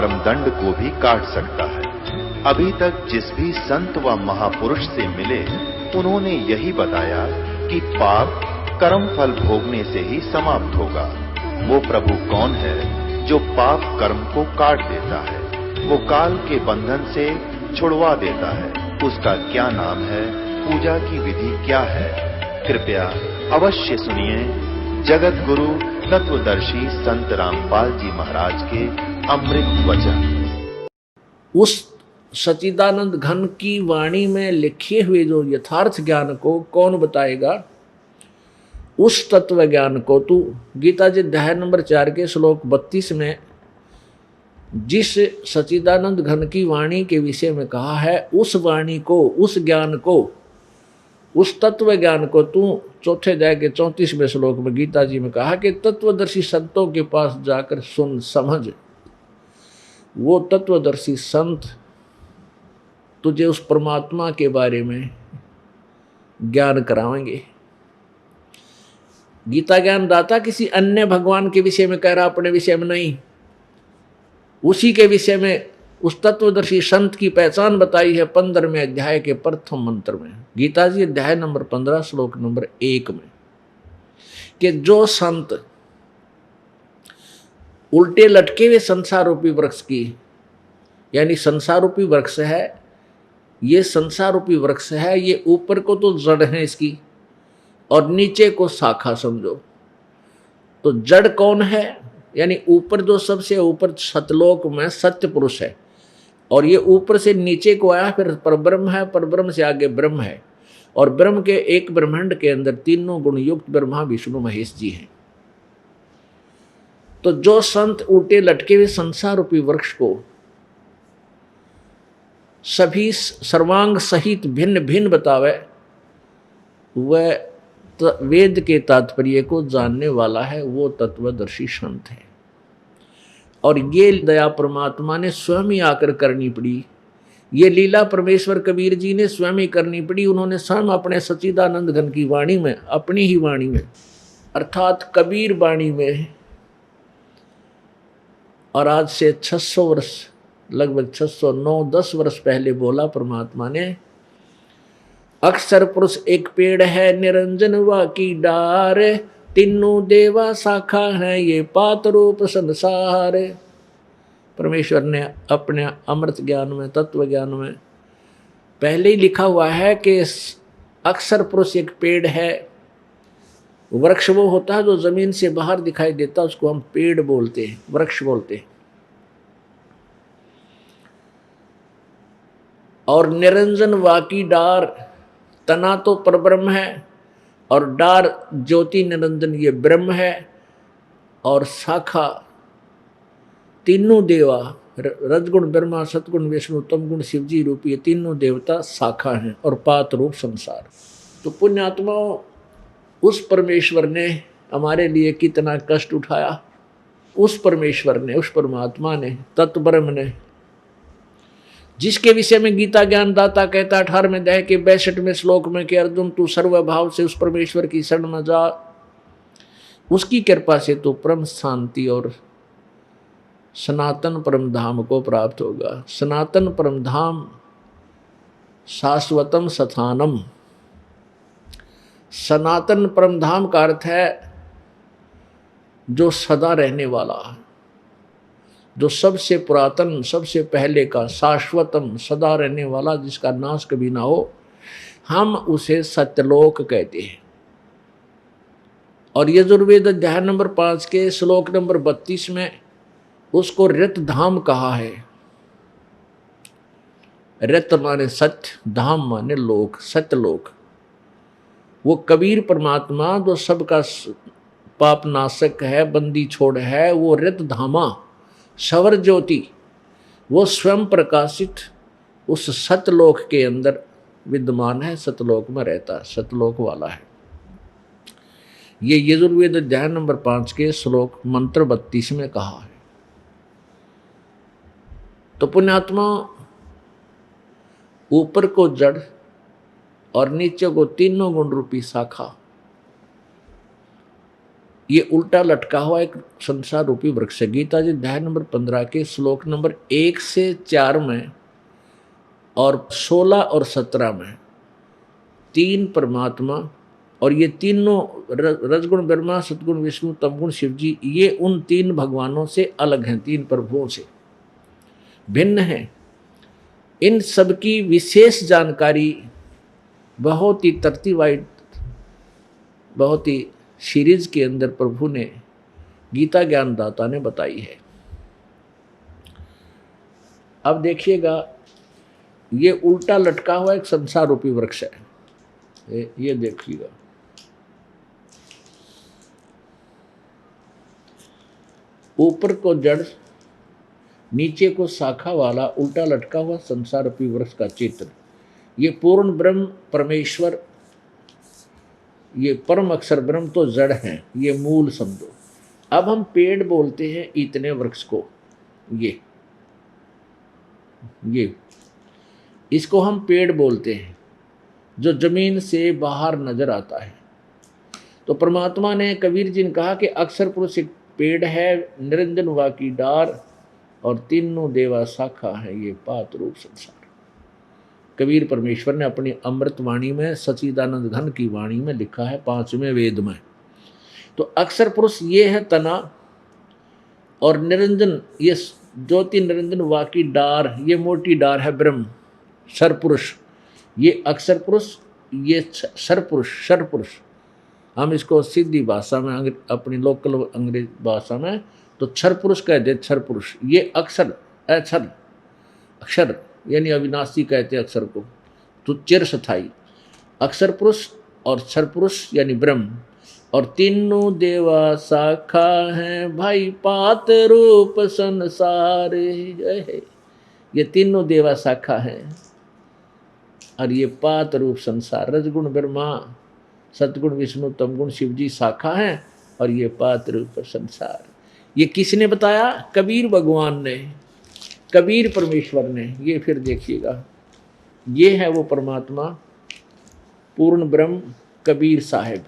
कर्म दंड को भी काट सकता है। अभी तक जिस भी संत व महापुरुष से मिले, उन्होंने यही बताया कि पाप कर्म फल भोगने से ही समाप्त होगा। वो प्रभु कौन है जो पाप कर्म को काट देता है, वो काल के बंधन से छुड़वा देता है। उसका क्या नाम है, पूजा की विधि क्या है? कृपया अवश्य सुनिए जगत गुरु तत्वदर्शी संत रामपाल जी महाराज के अमृत वचन। उस सच्चिदानंद घन की वाणी में लिखे हुए जो यथार्थ ज्ञान को कौन बताएगा? उस तत्व ज्ञान को तू गीता जी अध्याय नंबर 4 के श्लोक 32 में जिस सच्चिदानंद घन की वाणी के विषय में कहा है, उस वाणी को, उस ज्ञान को, उस तत्व ज्ञान को तू चौथे अध्याय के 34वें श्लोक में गीता जी में कहा कि तत्वदर्शी संतों के पास जाकर सुन समझ। वो तत्वदर्शी संत तुझे उस परमात्मा के बारे में ज्ञान कराएंगे। गीता ज्ञान दाता किसी अन्य भगवान के विषय में कह रहा, अपने विषय में नहीं। उसी के विषय में उस तत्वदर्शी संत की पहचान बताई है 15वें अध्याय के प्रथम मंत्र में, गीता जी अध्याय नंबर 15 श्लोक नंबर 1 में, कि जो संत उल्टे लटके हुए संसार रूपी वृक्ष की, यानी संसार रूपी वृक्ष है, ये संसार रूपी वृक्ष है, ये ऊपर को तो जड़ है इसकी और नीचे को शाखा समझो। तो जड़ कौन है? यानी ऊपर जो सबसे ऊपर सतलोक में सत्य पुरुष है, और ये ऊपर से नीचे को आया, फिर परब्रह्म है, परब्रह्म से आगे ब्रह्म है, और ब्रह्म के एक ब्रह्मांड के अंदर तीनों गुण युक्त ब्रह्मा विष्णु महेश जी हैं। तो जो संत उल्टे लटके हुए संसार रूपी वृक्ष को सभी सर्वांग सहित भिन्न भिन्न बतावे, वह वेद के तात्पर्य को जानने वाला है, वो तत्वदर्शी संत है। और ये दया परमात्मा ने स्वयं ही आकर करनी पड़ी, ये लीला परमेश्वर कबीर जी ने स्वयं ही करनी पड़ी। उन्होंने स्वयं अपने सच्चिदानंद घन की वाणी में, अपनी ही वाणी में, अर्थात कबीर वाणी में, और आज से 600 वर्ष, लगभग 609-10 वर्ष पहले बोला परमात्मा ने, अक्षर पुरुष एक पेड़ है, निरंजन वा की डार, तीनों देवा शाखा है, ये पात रूप संसार। परमेश्वर ने अपने अमृत ज्ञान में, तत्व ज्ञान में पहले ही लिखा हुआ है कि अक्षर पुरुष एक पेड़ है। वृक्ष वो होता है जो जमीन से बाहर दिखाई देता, उसको हम पेड़ बोलते हैं, वृक्ष बोलते हैं। और निरंजन वाकी डार, तना तो परब्रह्म है, और डार ज्योति निरंजन ये ब्रह्म है, और शाखा तीनों देवा, रजगुण ब्रह्मा, सतगुण विष्णु, तमगुण शिवजी रूपी ये तीनों देवता शाखा हैं, और पात रूप संसार। तो पुण्यात्माओं, उस परमेश्वर ने हमारे लिए कितना कष्ट उठाया, उस परमेश्वर ने, उस परमात्मा ने, तत्ब्रह्म ने, जिसके विषय में गीता ज्ञान दाता कहता 18वें अध्याय के 62वें श्लोक में कि अर्जुन तू सर्वभाव से उस परमेश्वर की शरण में जा, उसकी कृपा से तो परम शांति और सनातन परम धाम को प्राप्त होगा। सनातन परम धाम शाश्वतम स्थानम। सनातन परम धाम का अर्थ है जो सदा रहने वाला, जो सबसे पुरातन, सबसे पहले का, शाश्वतम, सदा रहने वाला, जिसका नाश कभी ना हो, हम उसे सत्यलोक कहते हैं। और यजुर्वेद अध्याय नंबर 5 के श्लोक नंबर 32 में उसको रत धाम कहा है। रत माने सत्य, धाम माने लोक, सत्यलोक। वो कबीर परमात्मा जो सबका पाप नाशक है, बंदी छोड़ है, वो रत धामा, सवर ज्योति, वो स्वयं प्रकाशित उस सतलोक के अंदर विद्यमान है, सतलोक में रहता है, सतलोक वाला है। ये यजुर्वेद अध्याय नंबर 5 के श्लोक मंत्र 32 में कहा है। तो पुण्यात्मा, ऊपर को जड़ और नीचे को तीनों गुण रूपी शाखा, ये उल्टा लटका हुआ एक संसार रूपी वृक्ष है। गीता जी अध्याय नंबर 15 के श्लोक नंबर 1 से 4 में और 16 और 17 में तीन परमात्मा, और ये तीनों रजगुण ब्रह्मा, सतगुण विष्णु, तमगुण शिव जी, ये उन तीन भगवानों से अलग हैं, तीन प्रभुओं से भिन्न हैं। इन सब की विशेष जानकारी बहुत ही तरतीबाई, बहुत ही सीरीज के अंदर प्रभु ने, गीता ज्ञानदाता ने बताई है। अब देखिएगा, ये उल्टा लटका हुआ एक संसार रूपी वृक्ष है। ये देखिएगा, ऊपर को जड़, नीचे को शाखा वाला उल्टा लटका हुआ संसार रूपी वृक्ष का चित्र, ये पूर्ण ब्रह्म परमेश्वर, ये परम अक्षर ब्रह्म तो जड़ हैं, ये मूल समझो। अब हम पेड़ बोलते हैं इतने वृक्ष को, ये इसको हम पेड़ बोलते हैं जो जमीन से बाहर नजर आता है। तो परमात्मा ने, कबीर जी ने कहा कि अक्षर पुरुष एक पेड़ है, निरंजन वा की डार, और तीनों देवा शाखा है, ये पात रूप संसार। कबीर परमेश्वर ने अपनी अमृत वाणी में, सच्चिदानंद घन की वाणी में लिखा है, 5वें वेद में। तो अक्षर पुरुष ये है तना, और निरंजन ये ज्योति निरंजन वा की डार, ये मोटी डार है ब्रह्म सरपुरुष, ये अक्षर पुरुष, ये सरपुरुष सरपुरुष। हम इसको सीधी भाषा में, अपनी लोकल अंग्रेज भाषा में तो क्षर पुरुष कहते हैं, क्षर पुरुष। ये अक्षर अक्षर अक्षर यानी अविनाशी कहते हैं अक्षर को, तो चिर स्थायी अक्षर पुरुष और क्षर पुरुष यानी ब्रह्म, और तीनों देवा शाखा हैं भाई पात रूप संसार। ये तीनों देवा शाखा हैं और ये पात रूप संसार। रजगुण ब्रह्मा, सतगुण विष्णु, तमगुण शिव जी शाखा हैं, और ये पात रूप संसार। ये किसने बताया? कबीर भगवान ने, कबीर परमेश्वर ने। ये फिर देखिएगा, ये है वो परमात्मा पूर्ण ब्रह्म, कबीर साहिब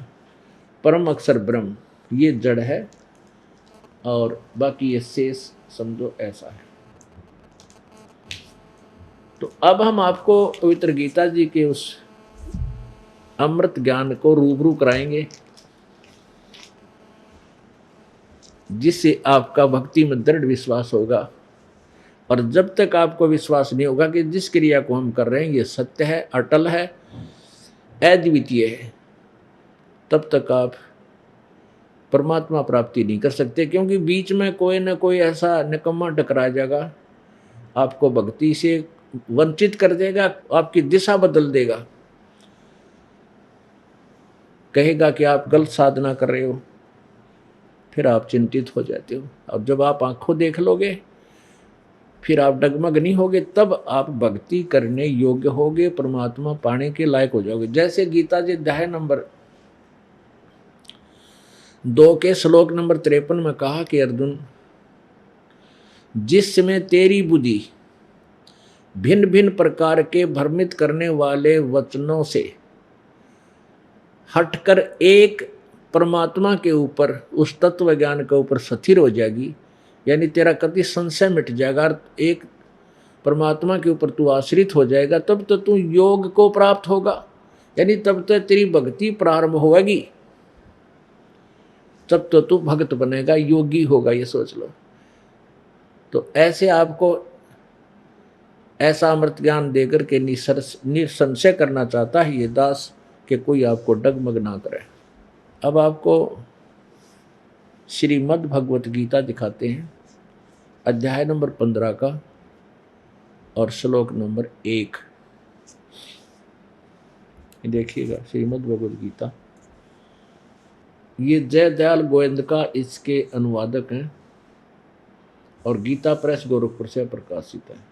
परम अक्षर ब्रह्म, ये जड़ है, और बाकी ये शेष समझो ऐसा है। तो अब हम आपको पवित्र गीता जी के उस अमृत ज्ञान को रूबरू कराएंगे, जिससे आपका भक्ति में दृढ़ विश्वास होगा। और जब तक आपको विश्वास नहीं होगा कि जिस क्रिया को हम कर रहे हैं ये सत्य है, अटल है, अद्वितीय है, तब तक आप परमात्मा प्राप्ति नहीं कर सकते। क्योंकि बीच में कोई ना कोई ऐसा निकम्मा टकरा जाएगा, आपको भक्ति से वंचित कर देगा, आपकी दिशा बदल देगा, कहेगा कि आप गलत साधना कर रहे हो, फिर आप चिंतित हो जाते हो। और जब आप आंखों देख लोगे, फिर आप डगमग नहीं होगे, तब आप भक्ति करने योग्य होगे, परमात्मा पाने के लायक हो जाओगे। जैसे गीता जी अध्याय नंबर 2 के श्लोक नंबर 53 में कहा कि अर्जुन, जिस समय तेरी बुद्धि भिन्न भिन्न प्रकार के भ्रमित करने वाले वचनों से हटकर एक परमात्मा के ऊपर, उस तत्व ज्ञान के ऊपर स्थिर हो जाएगी, यानी तेरा कति संशय मिट जाएगा, एक परमात्मा के ऊपर तू आश्रित हो जाएगा, तब तो तू योग को प्राप्त होगा, यानी तब तो तेरी भक्ति प्रारंभ होगी, तब तो तू भक्त बनेगा, योगी होगा, ये सोच लो। तो ऐसे आपको ऐसा अमृत ज्ञान देकर के निसंशय करना चाहता है ये दास कि कोई आपको डगमग ना करे। अब आपको श्रीमद् भगवत गीता दिखाते हैं, अध्याय नंबर 15 का और श्लोक नंबर 1। देखिएगा, श्रीमद् भगवत गीता, ये जय दयाल गोविंद का इसके अनुवादक हैं और गीता प्रेस गोरखपुर से प्रकाशित है।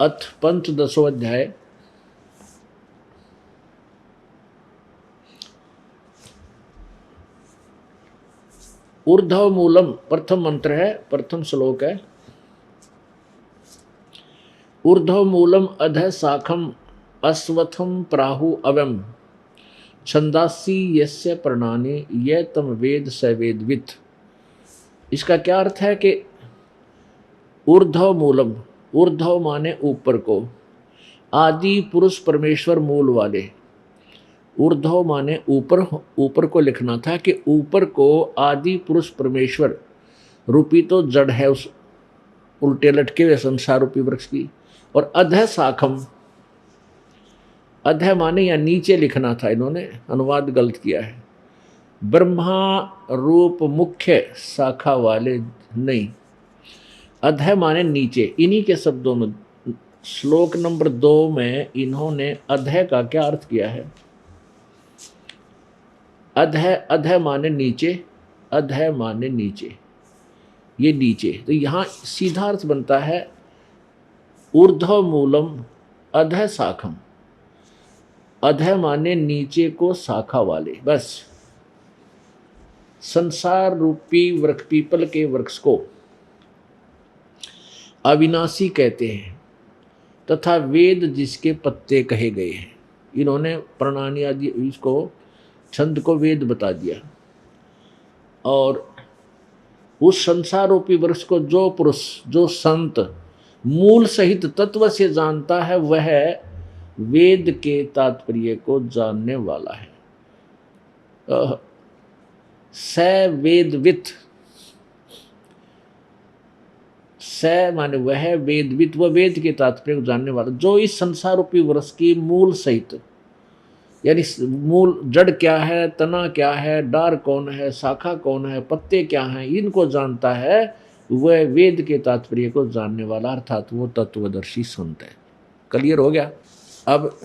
अथ पंचदशो अध्याय, ऊर्ध्व मूलम प्रथम मंत्र है, प्रथम श्लोक है। ऊर्ध्व मूलम अध शाखम अश्वत्थम प्राहु अवम छंदासी यस्य प्रणानि ये तम वेद स वेदवित्। इसका क्या अर्थ है कि ऊर्ध्व मूलम, ऊर्ध्व माने ऊपर को, आदि पुरुष परमेश्वर मूल वाले, ऊर्ध्व माने ऊपर, ऊपर को लिखना था कि ऊपर को आदि पुरुष परमेश्वर रूपी तो जड़ है उस उल्टे लटके हुए संसार रूपी वृक्ष की, और अधः शाखम, अधः माने या नीचे लिखना था, इन्होंने अनुवाद गलत किया है, ब्रह्मा रूप मुख्य शाखा वाले नहीं, अधः माने नीचे। इन्हीं के शब्दों में श्लोक नंबर 2 में इन्होंने अधः का क्या अर्थ किया है, अधः, अधः माने नीचे, अधः माने नीचे, ये नीचे। तो यहाँ सीधा अर्थ बनता है ऊर्ध्व मूलम अधः शाखम, अधः माने नीचे को शाखा वाले। बस संसार रूपी वृक्ष, पीपल के वृक्ष को अविनाशी कहते हैं तथा वेद जिसके पत्ते कहे गए हैं। इन्होंने प्रणानी आदि इसको छंद को वेद बता दिया, और उस संसार रूपी वृक्ष को जो पुरुष, जो संत मूल सहित तत्व से जानता है, वह वेद के तात्पर्य को जानने वाला है। स वेदवित्, स माने वह, वेदवित् वह वेद के तात्पर्य को जानने वाला, जो इस संसार रूपी वृक्ष की मूल सहित, यानी मूल जड़ क्या है, तना क्या है, डार कौन है, शाखा कौन है, पत्ते क्या हैं, इनको जानता है, वह वेद के तात्पर्य को जानने वाला, अर्थात वो तत्वदर्शी संत है। क्लियर हो गया। अब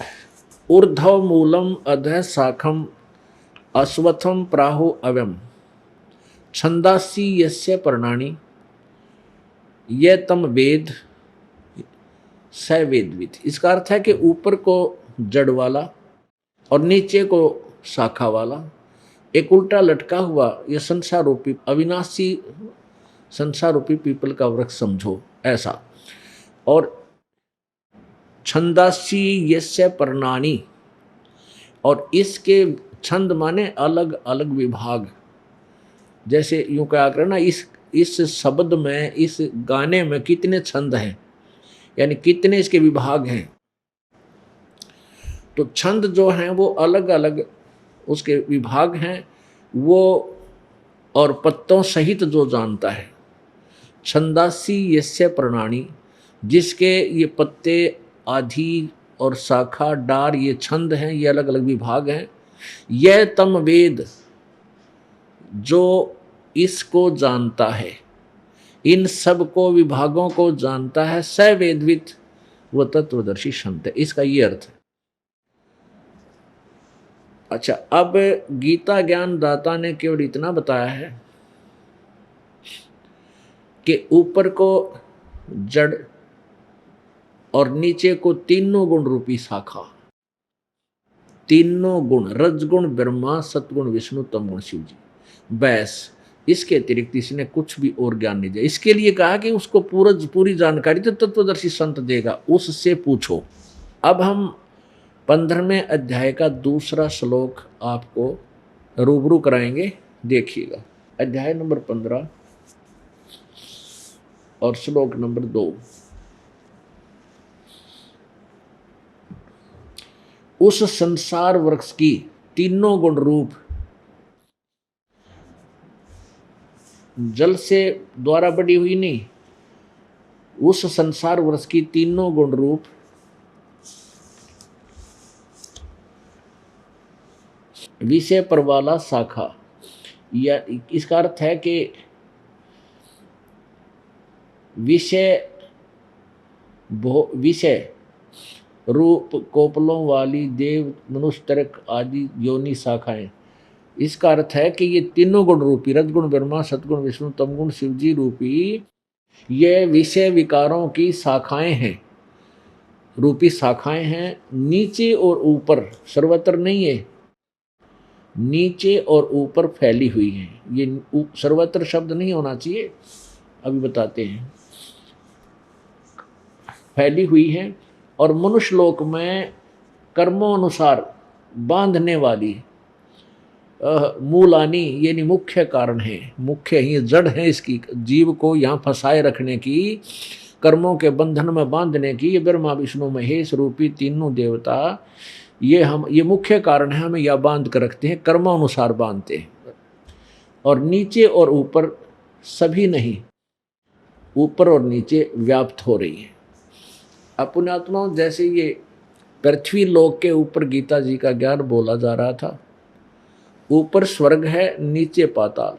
ऊर्ध्व मूलम अधः शाखम अश्वत्थम प्राहु अव्यम छंदासी यस्य पर्णानि ये तम वेद स वेदवित्। इसका अर्थ है कि ऊपर को जड़ वाला और नीचे को शाखा वाला, एक उल्टा लटका हुआ यह संसार रूपी अविनाशी संसार रूपी पीपल का वृक्ष समझो ऐसा। और छंदासी यस्य पर्णानि, और इसके छंद माने अलग अलग विभाग, जैसे यूं कहा करें ना, इस शब्द में, इस गाने में कितने छंद हैं, यानी कितने इसके विभाग हैं। तो छंद जो हैं वो अलग अलग उसके विभाग हैं, वो और पत्तों सहित जो जानता है। छंदासी यस्य प्रणानि, जिसके ये पत्ते आधि और शाखा डार ये छंद हैं, ये अलग अलग विभाग हैं। यह तम वेद, जो इसको जानता है, इन सब को विभागों को जानता है, स वेदवित् वो तत्वदर्शी संत है। इसका ये अर्थ है। अच्छा, अब गीता ज्ञान दाता ने केवल इतना बताया है कि ऊपर को जड़ और नीचे को तीनों गुण रूपी शाखा, तीनों गुण, रजगुण ब्रह्मा, सतगुण विष्णु, तमगुण शिव जी, बस इसके अतिरिक्त इसने कुछ भी और ज्ञान नहीं दिया। इसके लिए कहा कि उसको पूरी जानकारी तो तत्वदर्शी संत देगा, उससे पूछो। अब हम 15वें अध्याय का दूसरा श्लोक आपको रूबरू कराएंगे, देखिएगा। अध्याय नंबर 15 और श्लोक नंबर 2। उस संसार वृक्ष की तीनों गुण रूप, जल से द्वारा बड़ी हुई नहीं, उस संसार वृक्ष की तीनों गुण रूप विषय पर वाला शाखा, या इसका अर्थ है कि विषय रूप कोपलों वाली देव, मनुष्य, तर्क आदि योनि शाखाएं। इसका अर्थ है कि ये तीनों गुण रूपी, रजगुण ब्रह्मा, सतगुण विष्णु, तमगुण शिवजी रूपी ये विषय विकारों की शाखाएं हैं, रूपी शाखाएं हैं। नीचे और ऊपर, सर्वत्र नहीं है, नीचे और ऊपर फैली हुई हैं। ये सर्वत्र शब्द नहीं होना चाहिए, अभी बताते हैं। फैली हुई हैं और मनुष्य लोक में कर्मों अनुसार बांधने वाली, मूलानी ये नहीं मुख्य कारण है, मुख्य ही जड़ है इसकी, जीव को यहाँ फंसाए रखने की, कर्मों के बंधन में बांधने की। ये ब्रह्मा विष्णु महेश रूपी तीनों देवता ये मुख्य कारण है, हमें यह बांध कर रखते हैं, कर्मानुसार बांधते हैं। और नीचे और ऊपर सभी नहीं, ऊपर और नीचे व्याप्त हो रही है। अपुण्यात्माओं, जैसे ये पृथ्वी लोक के ऊपर गीता जी का ज्ञान बोला जा रहा था, ऊपर स्वर्ग है, नीचे पाताल।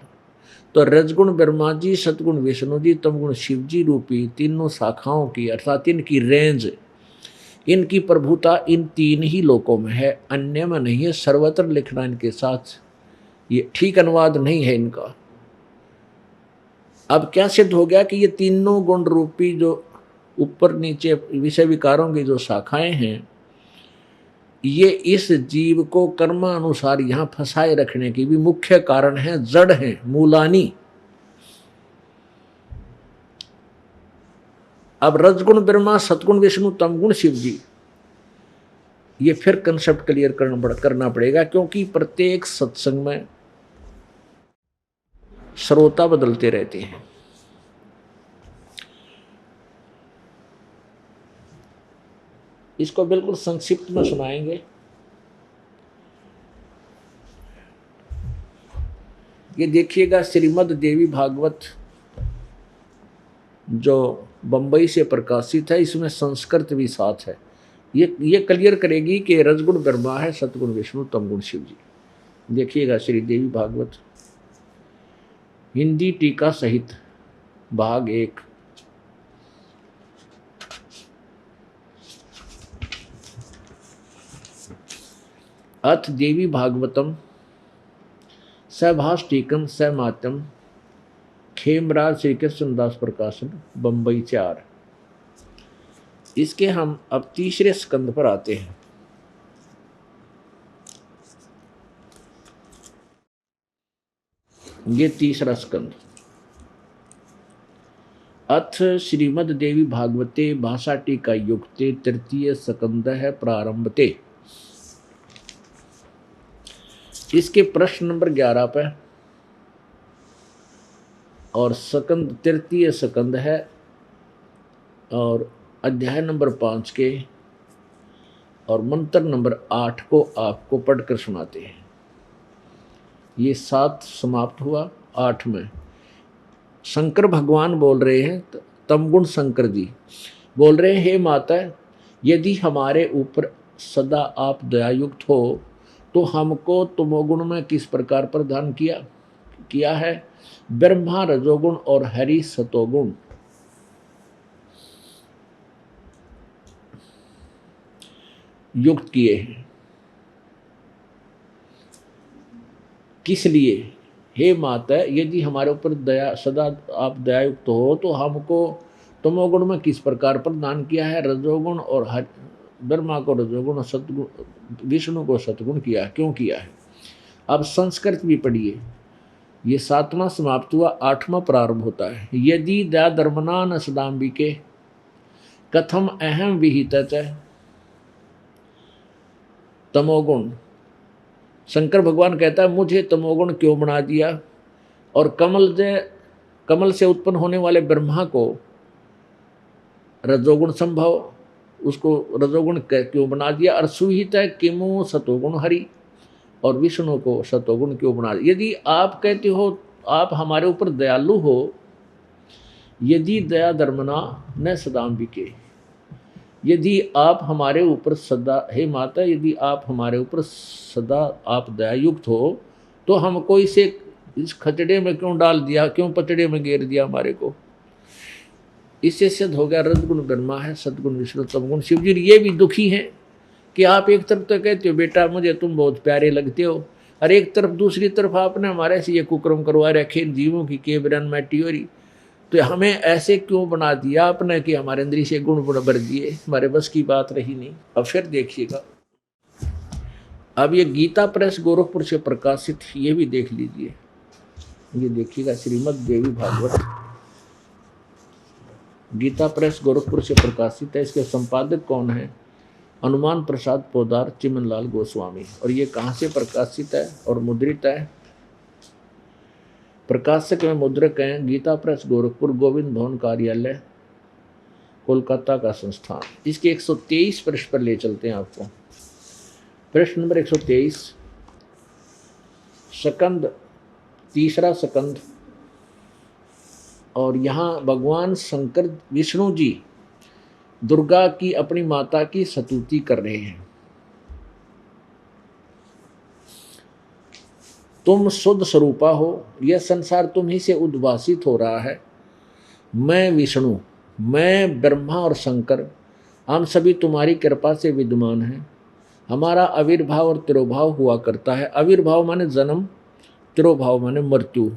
तो रजगुण ब्रह्मा जी, सतगुण विष्णु जी, तमगुण शिव जी रूपी तीनों शाखाओं की अर्थात इनकी रेंज, इनकी प्रभुता इन तीन ही लोकों में है, अन्य में नहीं है। सर्वत्र लिखना इनके साथ ये ठीक अनुवाद नहीं है इनका। अब क्या सिद्ध हो गया कि ये तीनों गुण रूपी जो ऊपर नीचे विषय विकारों की जो शाखाएं हैं, ये इस जीव को कर्मानुसार यहाँ फंसाए रखने की भी मुख्य कारण है, जड़ है, मूलानी। अब रजगुण ब्रह्मा, सतगुण विष्णु, तमगुण शिव जी, ये फिर कंसेप्ट क्लियर करना पड़ेगा, क्योंकि प्रत्येक सत्संग में श्रोता बदलते रहते हैं। इसको बिल्कुल संक्षिप्त में सुनाएंगे। ये देखिएगा, श्रीमद् देवी भागवत जो बंबई से प्रकाशित है, इसमें संस्कृत भी साथ है। ये क्लियर करेगी कि रजगुण ब्रह्मा है, सतगुण विष्णु, तमगुण शिव जी। देखिएगा श्री देवी भागवत हिंदी टीका सहित भाग 1। अथ देवी भागवतम सभाष्टीकम समात्यम खेमराज श्री कृष्णदास प्रकाशन बंबई 4। इसके हम अब तीसरे स्कंद पर आते हैं। ये तीसरा स्कंद। अथ श्रीमद् देवी भागवते भाषा टीका युक्ते तृतीय स्कंद है प्रारंभते। इसके प्रश्न नंबर 11 पे और स्कंद तृतीय स्कंद है, और अध्याय नंबर 5 के और मंत्र नंबर 8 को आपको पढ़कर सुनाते हैं। ये 7 समाप्त हुआ। 8 में शंकर भगवान बोल रहे हैं, तमगुण शंकर जी बोल रहे हैं, हे माता, यदि हमारे ऊपर सदा आप दयायुक्त हो तो हमको तमोगुण में किस प्रकार प्रदान किया है। ब्रह्मा रजोगुण और हरि सतोगुण युक्त किए हैं। किस लिए? हे माता, यदि हमारे ऊपर दया सदा आप दयायुक्त हो तो हमको तमोगुण में किस प्रकार प्रदान किया है। रजोगुण और ब्रह्मा को रजोगुण, सतगुण विष्णु को सतगुण किया है। क्यों किया है? अब संस्कृत भी पढ़िए। ये 7वां समाप्त हुआ, 8वां प्रारंभ होता है। यदि दया धर्मना न सदाम्बिके कथम अहम विहित तमोगुण। शंकर भगवान कहता है, मुझे तमोगुण क्यों बना दिया, और कमल से उत्पन्न होने वाले ब्रह्मा को रजोगुण संभव, उसको रजोगुण क्यों बना दिया। और सुहित है किमु सतोगुण हरि, और विष्णु को सतोगुण क्यों बना दिया। यदि आप कहते हो आप हमारे ऊपर दयालु हो, यदि दया धर्मना न सदाम्बिके, यदि आप हमारे ऊपर सदा, हे माता, यदि आप हमारे ऊपर सदा आप दयायुक्त हो तो हमको इस खचड़े में क्यों डाल दिया, क्यों पचड़े में घेर दिया हमारे को। इससे सिद्ध हो गया रजगुण ब्रह्मा है, सतगुण विष्णु, तमगुण शिव जी। ये भी दुखी हैं कि आप एक तरफ तो कहते हो बेटा मुझे तुम बहुत प्यारे लगते हो, और एक तरफ दूसरी तरफ आपने हमारे से ये कुकर्म करवा रखे जीवों की केवरन मैटी हो रही। तो हमें ऐसे क्यों बना दिया आपने कि हमारे अंदर से गुण भर दिए, हमारे बस की बात रही नहीं। अब फिर देखिएगा, अब ये गीता प्रेस गोरखपुर से प्रकाशित, ये भी देख लीजिए। ये देखिएगा श्रीमद् देवी भागवत, गीता प्रेस गोरखपुर से प्रकाशित है। इसके संपादक कौन है? हनुमान प्रसाद पोदार, चिमनलाल गोस्वामी। और ये कहाँ से प्रकाशित है और मुद्रित है? प्रकाशक में मुद्रक हैं गीता प्रेस गोरखपुर, गोविंद भवन कार्यालय, कोलकाता का संस्थान। इसके 123 पृष्ठ पर ले चलते हैं आपको। प्रश्न नंबर 123, सकंद, तीसरा सकंद। और यहाँ भगवान शंकर विष्णु जी दुर्गा की, अपनी माता की स्तुति कर रहे हैं। तुम शुद्ध स्वरूपा हो, यह संसार तुम ही से उद्भासित हो रहा है। मैं विष्णु, मैं ब्रह्मा और शंकर, हम सभी तुम्हारी कृपा से विद्यमान हैं। हमारा आविर्भाव और तिरोभाव हुआ करता है। आविर्भाव माने जन्म, तिरोभाव माने मृत्यु।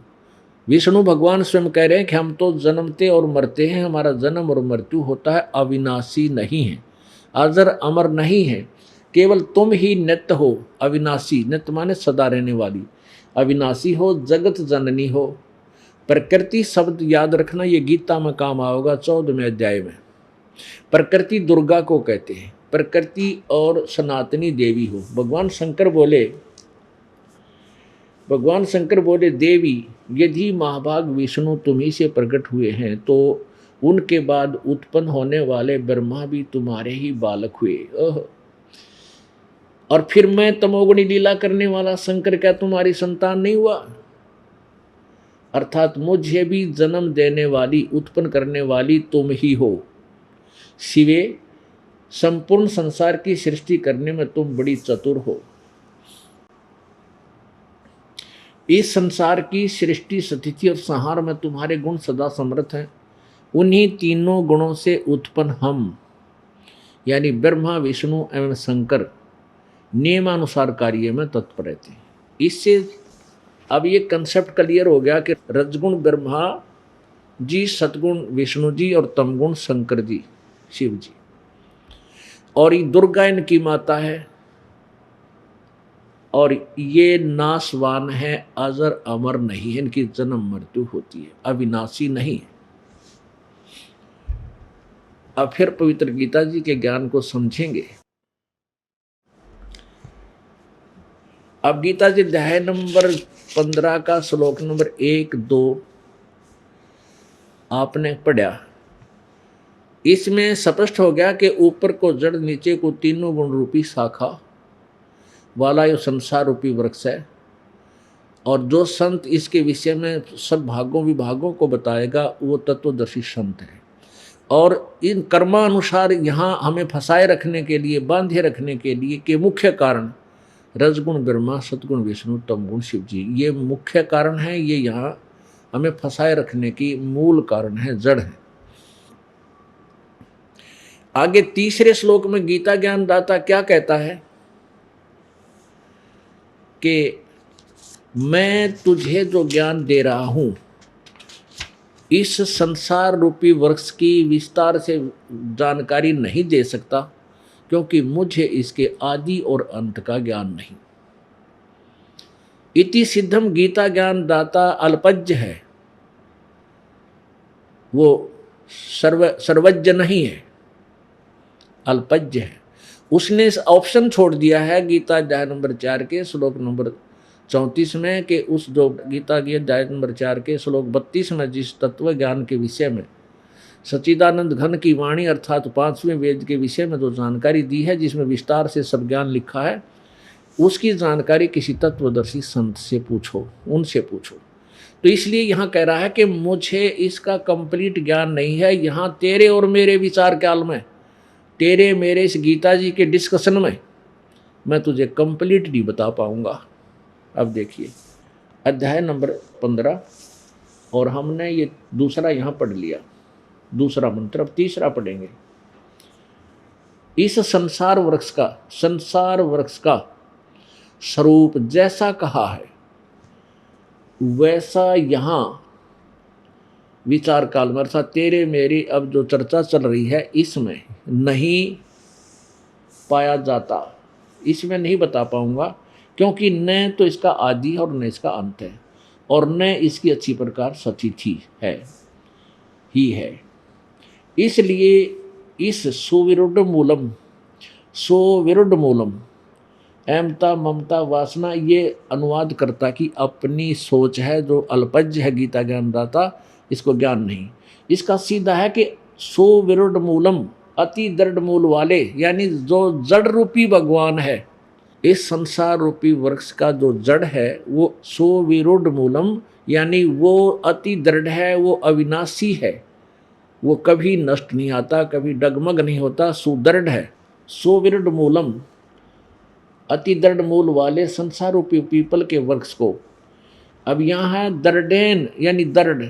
विष्णु भगवान स्वयं कह रहे हैं कि हम तो जन्मते और मरते हैं, हमारा जन्म और मृत्यु होता है, अविनाशी नहीं है, अजर अमर नहीं है। केवल तुम ही नित्य हो, अविनाशी, नित्य माने सदा रहने वाली, अविनाशी हो, जगत जननी हो। प्रकृति शब्द याद रखना, ये गीता में काम आओगा 14वें अध्याय में। प्रकृति दुर्गा को कहते हैं, प्रकृति और सनातनी देवी हो। भगवान शंकर बोले देवी, यदि महाभाग विष्णु तुम्ही से प्रकट हुए हैं तो उनके बाद उत्पन्न होने वाले ब्रह्मा भी तुम्हारे ही बालक हुए। और फिर मैं तमोगुणी लीला करने वाला शंकर क्या तुम्हारी संतान नहीं हुआ? अर्थात मुझे भी जन्म देने वाली, उत्पन्न करने वाली तुम ही हो। शिवे, संपूर्ण संसार की सृष्टि करने में तुम बड़ी चतुर हो। इस संसार की सृष्टि, स्थिति और संहार में तुम्हारे गुण सदा समर्थ हैं। उन्हीं तीनों गुणों से उत्पन्न हम, यानी ब्रह्मा, विष्णु एवं शंकर, नियमानुसार कार्य में तत्पर रहते हैं। इससे अब ये कंसेप्ट क्लियर हो गया कि रजगुण ब्रह्मा जी, सतगुण विष्णु जी और तमगुण शंकर जी, शिव जी। और ये दुर्गा इनकी माता है और ये नाशवान है, अजर अमर नहीं है, इनकी जन्म मृत्यु होती है, अविनाशी नहीं है। अब फिर पवित्र गीता जी के ज्ञान को समझेंगे। अब गीता जी अध्याय नंबर 15 का श्लोक नंबर 1, 2 आपने पढ़ा। इसमें स्पष्ट हो गया कि ऊपर को जड़, नीचे को तीनों गुण रूपी शाखा वाला ये संसार रूपी वृक्ष है। और जो संत इसके विषय में सब भागों विभागों को बताएगा वो तत्वदर्शी संत है। और इन कर्मानुसार यहाँ हमें फंसाए रखने के लिए, बांधे रखने के लिए के मुख्य कारण रजगुण ब्रह्मा, सतगुण विष्णु, तमगुण शिव जी, ये मुख्य कारण है। ये यहाँ हमें फंसाए रखने की मूल कारण है, जड़ है। आगे तीसरे श्लोक में गीता ज्ञान दाता क्या कहता है कि मैं तुझे जो ज्ञान दे रहा हूं, इस संसार रूपी वृक्ष की विस्तार से जानकारी नहीं दे सकता, क्योंकि मुझे इसके आदि और अंत का ज्ञान नहीं। इति सिद्धम, गीता ज्ञान दाता अल्पज्ञ है, वो सर्वज्ञ नहीं है, अल्पज्ञ है। उसने इस ऑप्शन छोड़ दिया है गीता अध्याय नंबर 4 के श्लोक नंबर 34 में कि उस जो गीता की अध्याय नंबर 4 के श्लोक 32 में जिस तत्व ज्ञान के विषय में सच्चिदानंद घन की वाणी अर्थात 5वें वेद के विषय में जो जानकारी दी है, जिसमें विस्तार से सब ज्ञान लिखा है, उसकी जानकारी किसी तत्वदर्शी संत से पूछो, उनसे पूछो। तो इसलिए यहाँ कह रहा है कि मुझे इसका कंप्लीट ज्ञान नहीं है। यहाँ तेरे और मेरे विचार काल में, तेरे मेरे इस गीता जी के डिस्कशन में मैं तुझे कंप्लीट नहीं बता पाऊंगा। अब देखिए अध्याय नंबर 15 और हमने ये दूसरा यहाँ पढ़ लिया, दूसरा मंत्र। अब तीसरा पढ़ेंगे। इस संसार वृक्ष का स्वरूप जैसा कहा है वैसा यहाँ विचार काल में अर्थात तेरे मेरी अब जो चर्चा चल रही है इसमें नहीं पाया जाता, इसमें नहीं बता पाऊंगा, क्योंकि न तो इसका आदि और न इसका अंत है, और न इसकी अच्छी प्रकार सचिथी है ही है। इसलिए इस सुविरुद्ध मूलम सो विरुद्ध मूलम, अहमता ममता वासना, ये अनुवादकर्ता की अपनी सोच है जो अल्पज्य है गीता ज्ञानदाता, इसको ज्ञान नहीं। इसका सीधा है कि सो विरुद्ध मूलम, अति दृढ़ मूल वाले, यानी जो जड़ रूपी भगवान है, इस संसार रूपी वृक्ष का जो जड़ है वो सो विरुद्ध मूलम, यानी वो अति दृढ़ है, वो अविनाशी है, वो कभी नष्ट नहीं आता, कभी डगमग नहीं होता, सुदृढ़ है। सो विरुद्ध मूलम, अति दृढ़ मूल वाले संसार रूपी पीपल के वृक्ष को। अब यहाँ है दृढ़ेन, यानी दृढ़,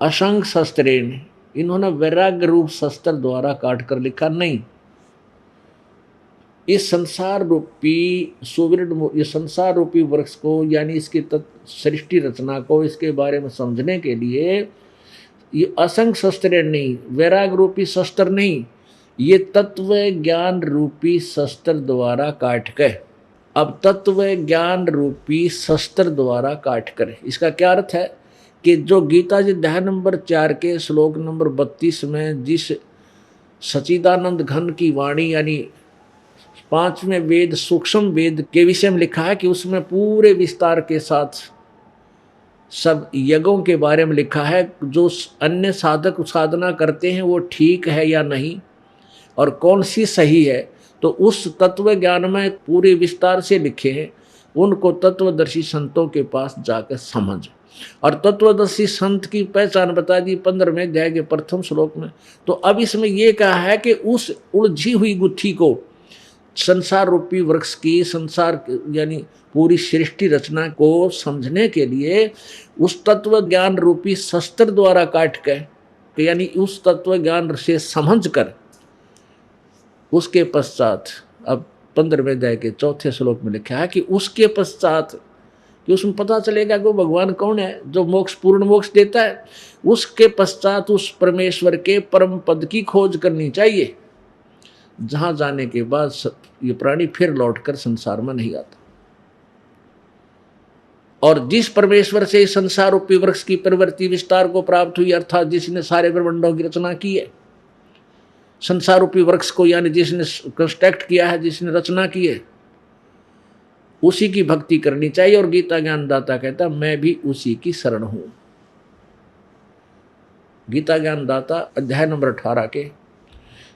असंग शस्त्रेन, इन्होंने वैराग्य रूप शस्त्र द्वारा काट कर लिखा नहीं। इस संसार रूपी सुविरुद्ध, ये संसार रूपी वृक्ष को, यानी इसकी सृष्टि रचना को, इसके बारे में समझने के लिए ये असंग शस्त्र नहीं, वैराग रूपी शस्त्र नहीं, ये तत्व ज्ञान रूपी शस्त्र द्वारा काट कर। अब तत्व ज्ञान रूपी शस्त्र द्वारा काट कर, इसका क्या अर्थ है कि जो गीता जी अध्याय नंबर 4 के श्लोक नंबर 32 में जिस सच्चिदानंद घन की वाणी, यानी 5वें वेद सूक्ष्म वेद के विषय में लिखा है कि उसमें पूरे विस्तार के साथ सब यज्ञों के बारे में लिखा है, जो अन्य साधक साधना करते हैं वो ठीक है या नहीं और कौन सी सही है, तो उस तत्व ज्ञान में पूरे विस्तार से लिखे हैं। उनको तत्वदर्शी संतों के पास जाकर समझ, और तत्वदर्शी संत की पहचान बता दी 15वें अध्याय के प्रथम श्लोक में। तो अब इसमें यह कहा है कि उस उलझी हुई गुत्थी को, संसार रूपी वृक्ष की, संसार यानी पूरी सृष्टि रचना को समझने के लिए उस तत्व ज्ञान रूपी शस्त्र द्वारा काट कर, यानी उस तत्व ज्ञान से समझ कर, उसके पश्चात, अब 15वें अध्याय के 4थे श्लोक में लिखा है कि उसके पश्चात, कि उसमें पता चलेगा कि वो भगवान कौन है जो मोक्ष, पूर्ण मोक्ष देता है। उसके पश्चात उस परमेश्वर के परम पद की खोज करनी चाहिए, जहां जाने के बाद ये प्राणी फिर लौटकर संसार में नहीं आता। और जिस परमेश्वर से संसार रूपी वृक्ष की प्रवृत्ति विस्तार को प्राप्त हुई, अर्थात जिसने सारे ब्रह्मांडों की रचना की है, संसार रूपी वृक्ष को, यानी जिसने कंस्ट्रक्ट किया है, जिसने रचना की है, उसी की भक्ति करनी चाहिए। और गीता ज्ञानदाता कहता मैं भी उसी की शरण हूं। गीता ज्ञानदाता अध्याय नंबर 18 के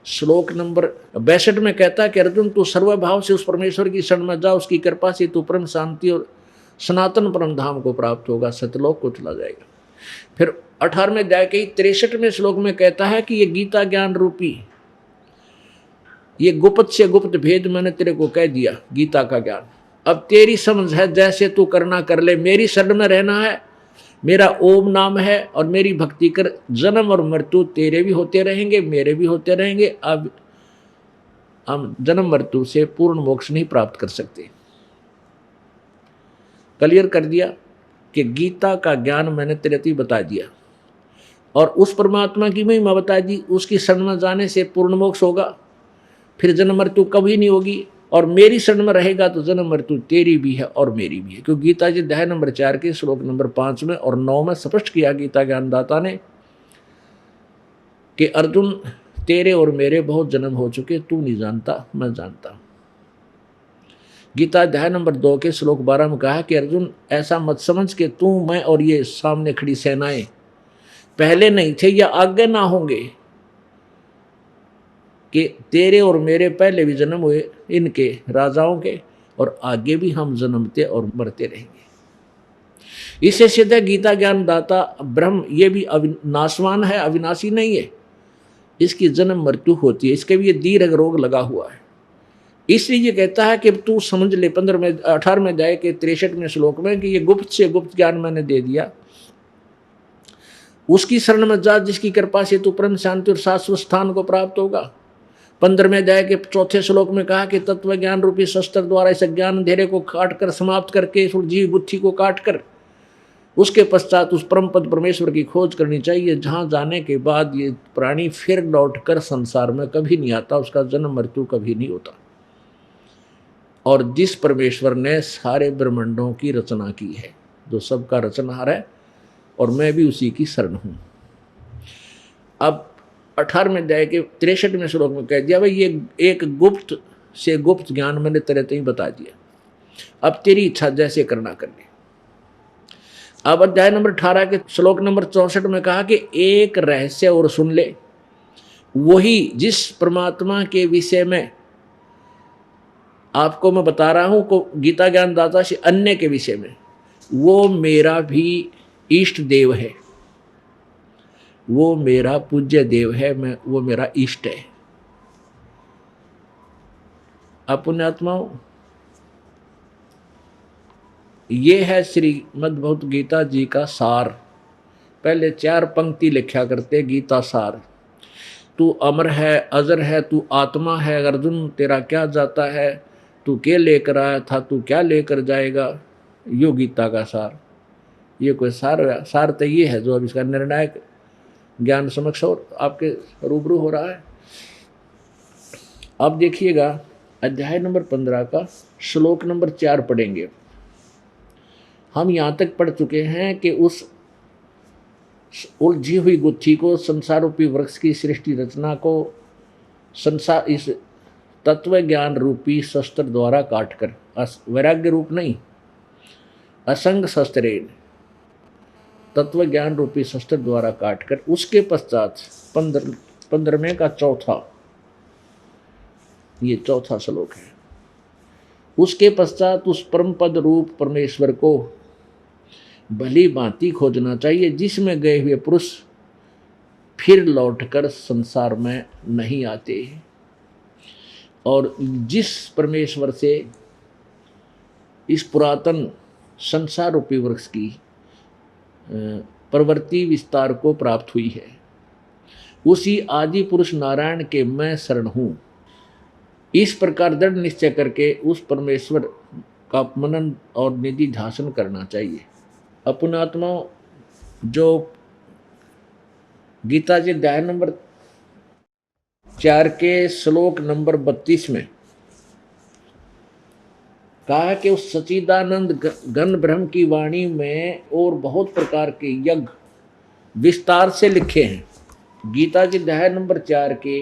श्लोक नंबर 62 में कहता है कि अर्जुन तू सर्वभाव से उस परमेश्वर की शरण में जा, उसकी कृपा से तू परम शांति और सनातन परम धाम को प्राप्त होगा, सतलोक को चला जाएगा। फिर 18वें अध्याय के 63वें श्लोक में कहता है कि ये गीता ज्ञान रूपी, ये गुप्त से गुप्त भेद मैंने तेरे को कह दिया, गीता का ज्ञान। अब तेरी समझ है, जैसे तू करना कर ले, मेरी शरण में रहना है, मेरा ओम नाम है और मेरी भक्ति कर, जन्म और मृत्यु तेरे भी होते रहेंगे, मेरे भी होते रहेंगे। अब हम जन्म मृत्यु से पूर्ण मोक्ष नहीं प्राप्त कर सकते। क्लियर कर दिया कि गीता का ज्ञान मैंने तेरे को बता दिया और उस परमात्मा की महिमा बता दी। उसकी शरण में जाने से पूर्ण मोक्ष होगा, फिर जन्म मृत्यु कभी नहीं होगी। और मेरी शरण में रहेगा तो जन्म मृत्यु तेरी भी है और मेरी भी है, क्योंकि गीता जी अध्याय नंबर 4 के श्लोक नंबर 5 में और 9 में स्पष्ट किया गीता ज्ञानदाता ने कि अर्जुन तेरे और मेरे बहुत जन्म हो चुके, तू नहीं जानता, मैं जानता। गीता अध्याय नंबर 2 के श्लोक 12 में कहा कि अर्जुन ऐसा मत समझ के तू, मैं और ये सामने खड़ी सेनाएं पहले नहीं थे या आगे ना होंगे, कि तेरे और मेरे पहले भी जन्म हुए इनके राजाओं के, और आगे भी हम जन्मते और मरते रहेंगे। इससे सिद्ध है गीता ज्ञानदाता ब्रह्म ये भी नाशवान है, अविनाशी नहीं है, इसकी जन्म मृत्यु होती है, इसके भी ये दीर्घ रोग लगा हुआ है। इसलिए ये कहता है कि तू समझ ले 18वें अध्याय के 63वें श्लोक में कि ये गुप्त से गुप्त ज्ञान मैंने दे दिया, उसकी शरण में जा जिसकी कृपा से तू परम शांति और शाश्वत स्थान को प्राप्त होगा। 15वें अध्याय के 4थे श्लोक में कहा कि तत्व ज्ञान रूपी शस्त्र द्वारा इस ज्ञान अंधेरे को काट कर, समाप्त करके, जीव बुद्धि को काट कर, उसके पश्चात उस परम पद परमेश्वर की खोज करनी चाहिए, जहां जाने के बाद ये प्राणी फिर लौट कर संसार में कभी नहीं आता, उसका जन्म मृत्यु कभी नहीं होता। और जिस परमेश्वर ने सारे ब्रह्मांडों की रचना की है, जो सबका रचनहार है, और मैं भी उसी की शरण हूं। अब 18वें अध्याय के 63वें श्लोक में कह दिया भाई ये एक गुप्त से गुप्त ज्ञान मैंने तेरे तो ही बता दिया, अब तेरी इच्छा जैसे करना कर ले। अब अध्याय नंबर 18 के श्लोक नंबर 64 में कहा कि एक रहस्य और सुन ले, वही जिस परमात्मा के विषय में आपको मैं बता रहा हूं को गीता ज्ञान दाता से अन्य के विषय में, वो मेरा भी इष्ट देव है, वो मेरा पूज्य देव है, मैं वो मेरा इष्ट है। अब पुण्यात्माओं, ये है श्रीमद् भगवत गीता जी का सार। पहले 4 पंक्ति लिखा करते गीता सार। तू अमर है, अजर है, तू आत्मा है, अर्जुन तेरा क्या जाता है, तू क्या लेकर आया था, तू क्या लेकर जाएगा, यो गीता का सार। ये कोई सार तो ये है जो अब इसका निर्णायक ज्ञान समक्ष और आपके रूबरू हो रहा है। अब देखिएगा अध्याय नंबर 15 का श्लोक नंबर 4 पढ़ेंगे। हम यहाँ तक पढ़ चुके हैं कि उस उलझी हुई गुत्थी को, संसार रूपी वृक्ष की सृष्टि रचना को संसार इस तत्व ज्ञान रूपी शस्त्र द्वारा काटकर, वैराग्य रूप नहीं, असंग शस्त्रेण तत्व ज्ञान रूपी शस्त्र द्वारा काटकर, उसके पश्चात 15वें का चौथा, ये चौथा श्लोक है, उसके पश्चात उस परम पद रूप परमेश्वर को भली भांति खोजना चाहिए, जिसमें गए हुए पुरुष फिर लौटकर संसार में नहीं आते, और जिस परमेश्वर से इस पुरातन संसार रूपी वृक्ष की प्रवृत्ति विस्तार को प्राप्त हुई है, उसी आदि पुरुष नारायण के मैं शरण हूं। इस प्रकार दृढ़ निश्चय करके उस परमेश्वर का मनन और निधि ध्यान करना चाहिए। अपनात्मा जो गीता जी अध्याय नंबर 4 के श्लोक नंबर 32 में कहा कि उस सच्चिदानंद घन ब्रह्म की वाणी में और बहुत प्रकार के यज्ञ विस्तार से लिखे हैं। गीता जी अध्याय नंबर 4 के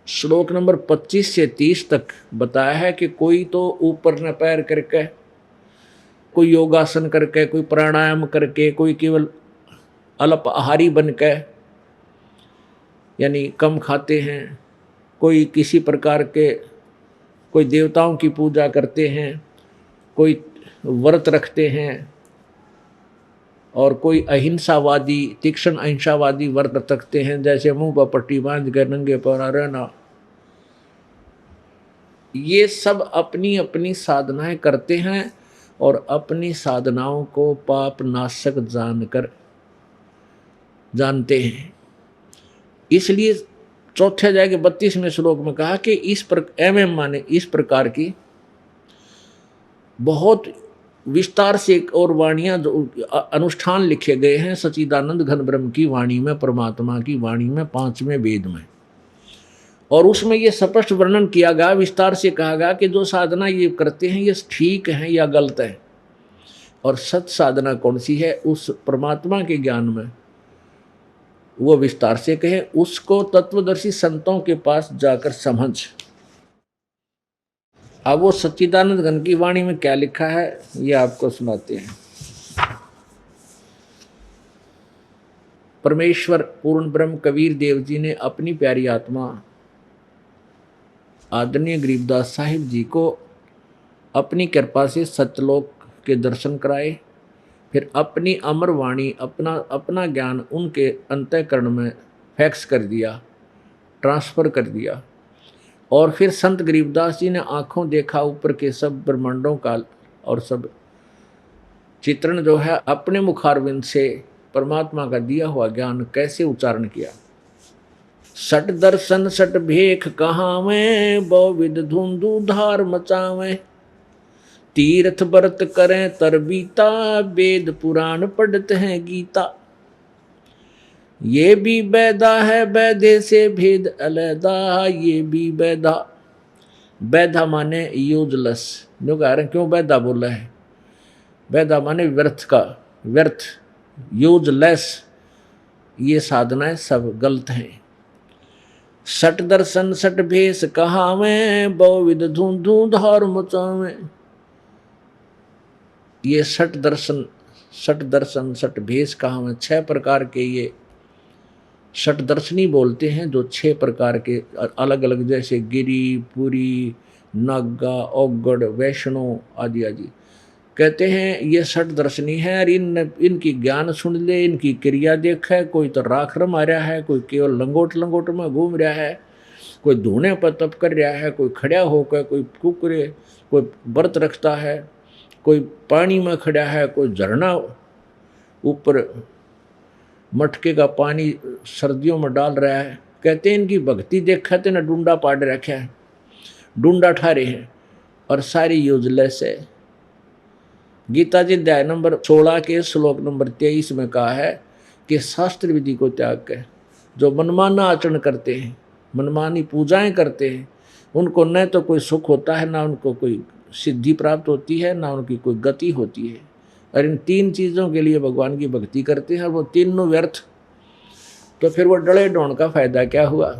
श्लोक नंबर 25 से 30 तक बताया है कि कोई तो ऊपर न पैर करके, कोई योगासन करके, कोई प्राणायाम करके, कोई केवल अल्प आहारी बन के यानी कम खाते हैं, कोई किसी प्रकार के कोई देवताओं की पूजा करते हैं, कोई व्रत रखते हैं, और कोई अहिंसावादी तीक्ष्ण अहिंसावादी व्रत रखते हैं, जैसे मुंह पर पट्टी बांध कर नंगे पैर रहना। ये सब अपनी अपनी साधनाएं करते हैं और अपनी साधनाओं को पाप नाशक जानते हैं। इसलिए चौथे अध्याय के 32वें श्लोक में कहा कि इस प्रकार की बहुत विस्तार से और वाणियां जो अनुष्ठान लिखे गए हैं सच्चिदानंद घन ब्रह्म की वाणी में, परमात्मा की वाणी में, 5वें वेद में, और उसमें ये स्पष्ट वर्णन किया गया, विस्तार से कहा गया कि जो साधना ये करते हैं ये ठीक है या गलत है, और सत साधना कौन सी है उस परमात्मा के ज्ञान में, वो विस्तार से कहे। उसको तत्वदर्शी संतों के पास जाकर समझ। अब वो सच्चिदानंद घन की वाणी में क्या लिखा है ये आपको सुनाते हैं। परमेश्वर पूर्ण ब्रह्म कबीर देव जी ने अपनी प्यारी आत्मा आदरणीय गरीबदास साहिब जी को अपनी कृपा से सत्यलोक के दर्शन कराए, फिर अपनी अमर वाणी अपना ज्ञान उनके अंतःकरण में फैक्स कर दिया, ट्रांसफर कर दिया, और फिर संत गरीबदास जी ने आंखों देखा ऊपर के सब ब्रह्मांडों का और सब चित्रण जो है अपने मुखारविंद से परमात्मा का दिया हुआ ज्ञान कैसे उच्चारण किया। सट दर्शन सट भेख कहावें, बहुविध धुंधु धार मचावें, तीर्थ व्रत करें तरबीता, वेद पुराण पढ़ते हैं गीता। ये भी बैदा है बैदे से भेद अलैदा, ये भी बैदा। बैदा माने यूजलेस, जो कह रहे हैं क्यों बैदा बोला है, बैदा माने व्यर्थ का, व्यर्थ, यूजलेस, ये साधनाएं सब गलत हैं। सट दर्शन सट भेष कहावें, बहुविध धूं धार मचावें। ये सट दर्शन सट भेष कहावें, 6 प्रकार के ये सट दर्शनी बोलते हैं, जो 6 प्रकार के अलग अलग, जैसे गिरी, पुरी, नागा, औगड़, वैष्णो आदि आदि। कहते हैं ये सट दर्शनी है, और इनकी ज्ञान सुन ले, इनकी क्रिया देखे। कोई तो राख रमा रहा है, कोई केवल लंगोट में घूम रहा है, कोई धूने पर तप कर रहा है, कोई खड़ा होकर, कोई कुकरे, कोई व्रत रखता है, कोई पानी में खड़ा है, कोई झरना ऊपर मटके का पानी सर्दियों में डाल रहा है। कहते हैं इनकी भक्ति देखा तो ना डूंडा पाड़ रखा है, डूंडा ठारे हैं, और सारी यूजलेस है। गीता जी अध्याय नंबर 16 के श्लोक नंबर 23 में कहा है कि शास्त्र विधि को त्याग कर जो मनमाना आचरण करते हैं, मनमानी पूजाएं करते हैं, उनको न तो कोई सुख होता है, ना उनको कोई सिद्धि प्राप्त होती है, ना उनकी कोई गति होती है। और इन 3 चीज़ों के लिए भगवान की भक्ति करते हैं, और वो तीनों व्यर्थ, तो फिर वो डले डोन का फायदा क्या हुआ।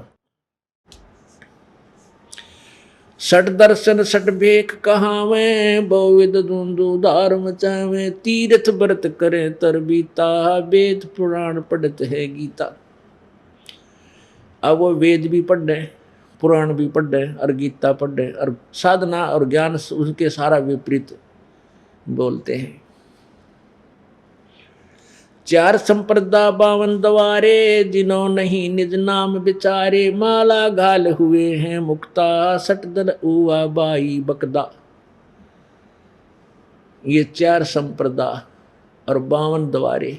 सट दर्शन सट भेख कहावें, बहुविध धूं धार मचावें। तीर्थ व्रत करें तर बीता, वेद पुराण पढ़त है गीता। अब वो वेद भी पढ़ रहे, पुराण भी पढ़ रहे, और गीता पढ़ रहे, और साधना और ज्ञान उनके सारा विपरीत बोलते हैं। 4 संप्रदा 52 द्वारे, जिन्हों नहीं निज नाम बिचारे। माला घाल हुए हैं मुक्ता, सट दल उआ बाई बकदा। ये 4 संप्रदा और 52 द्वारे,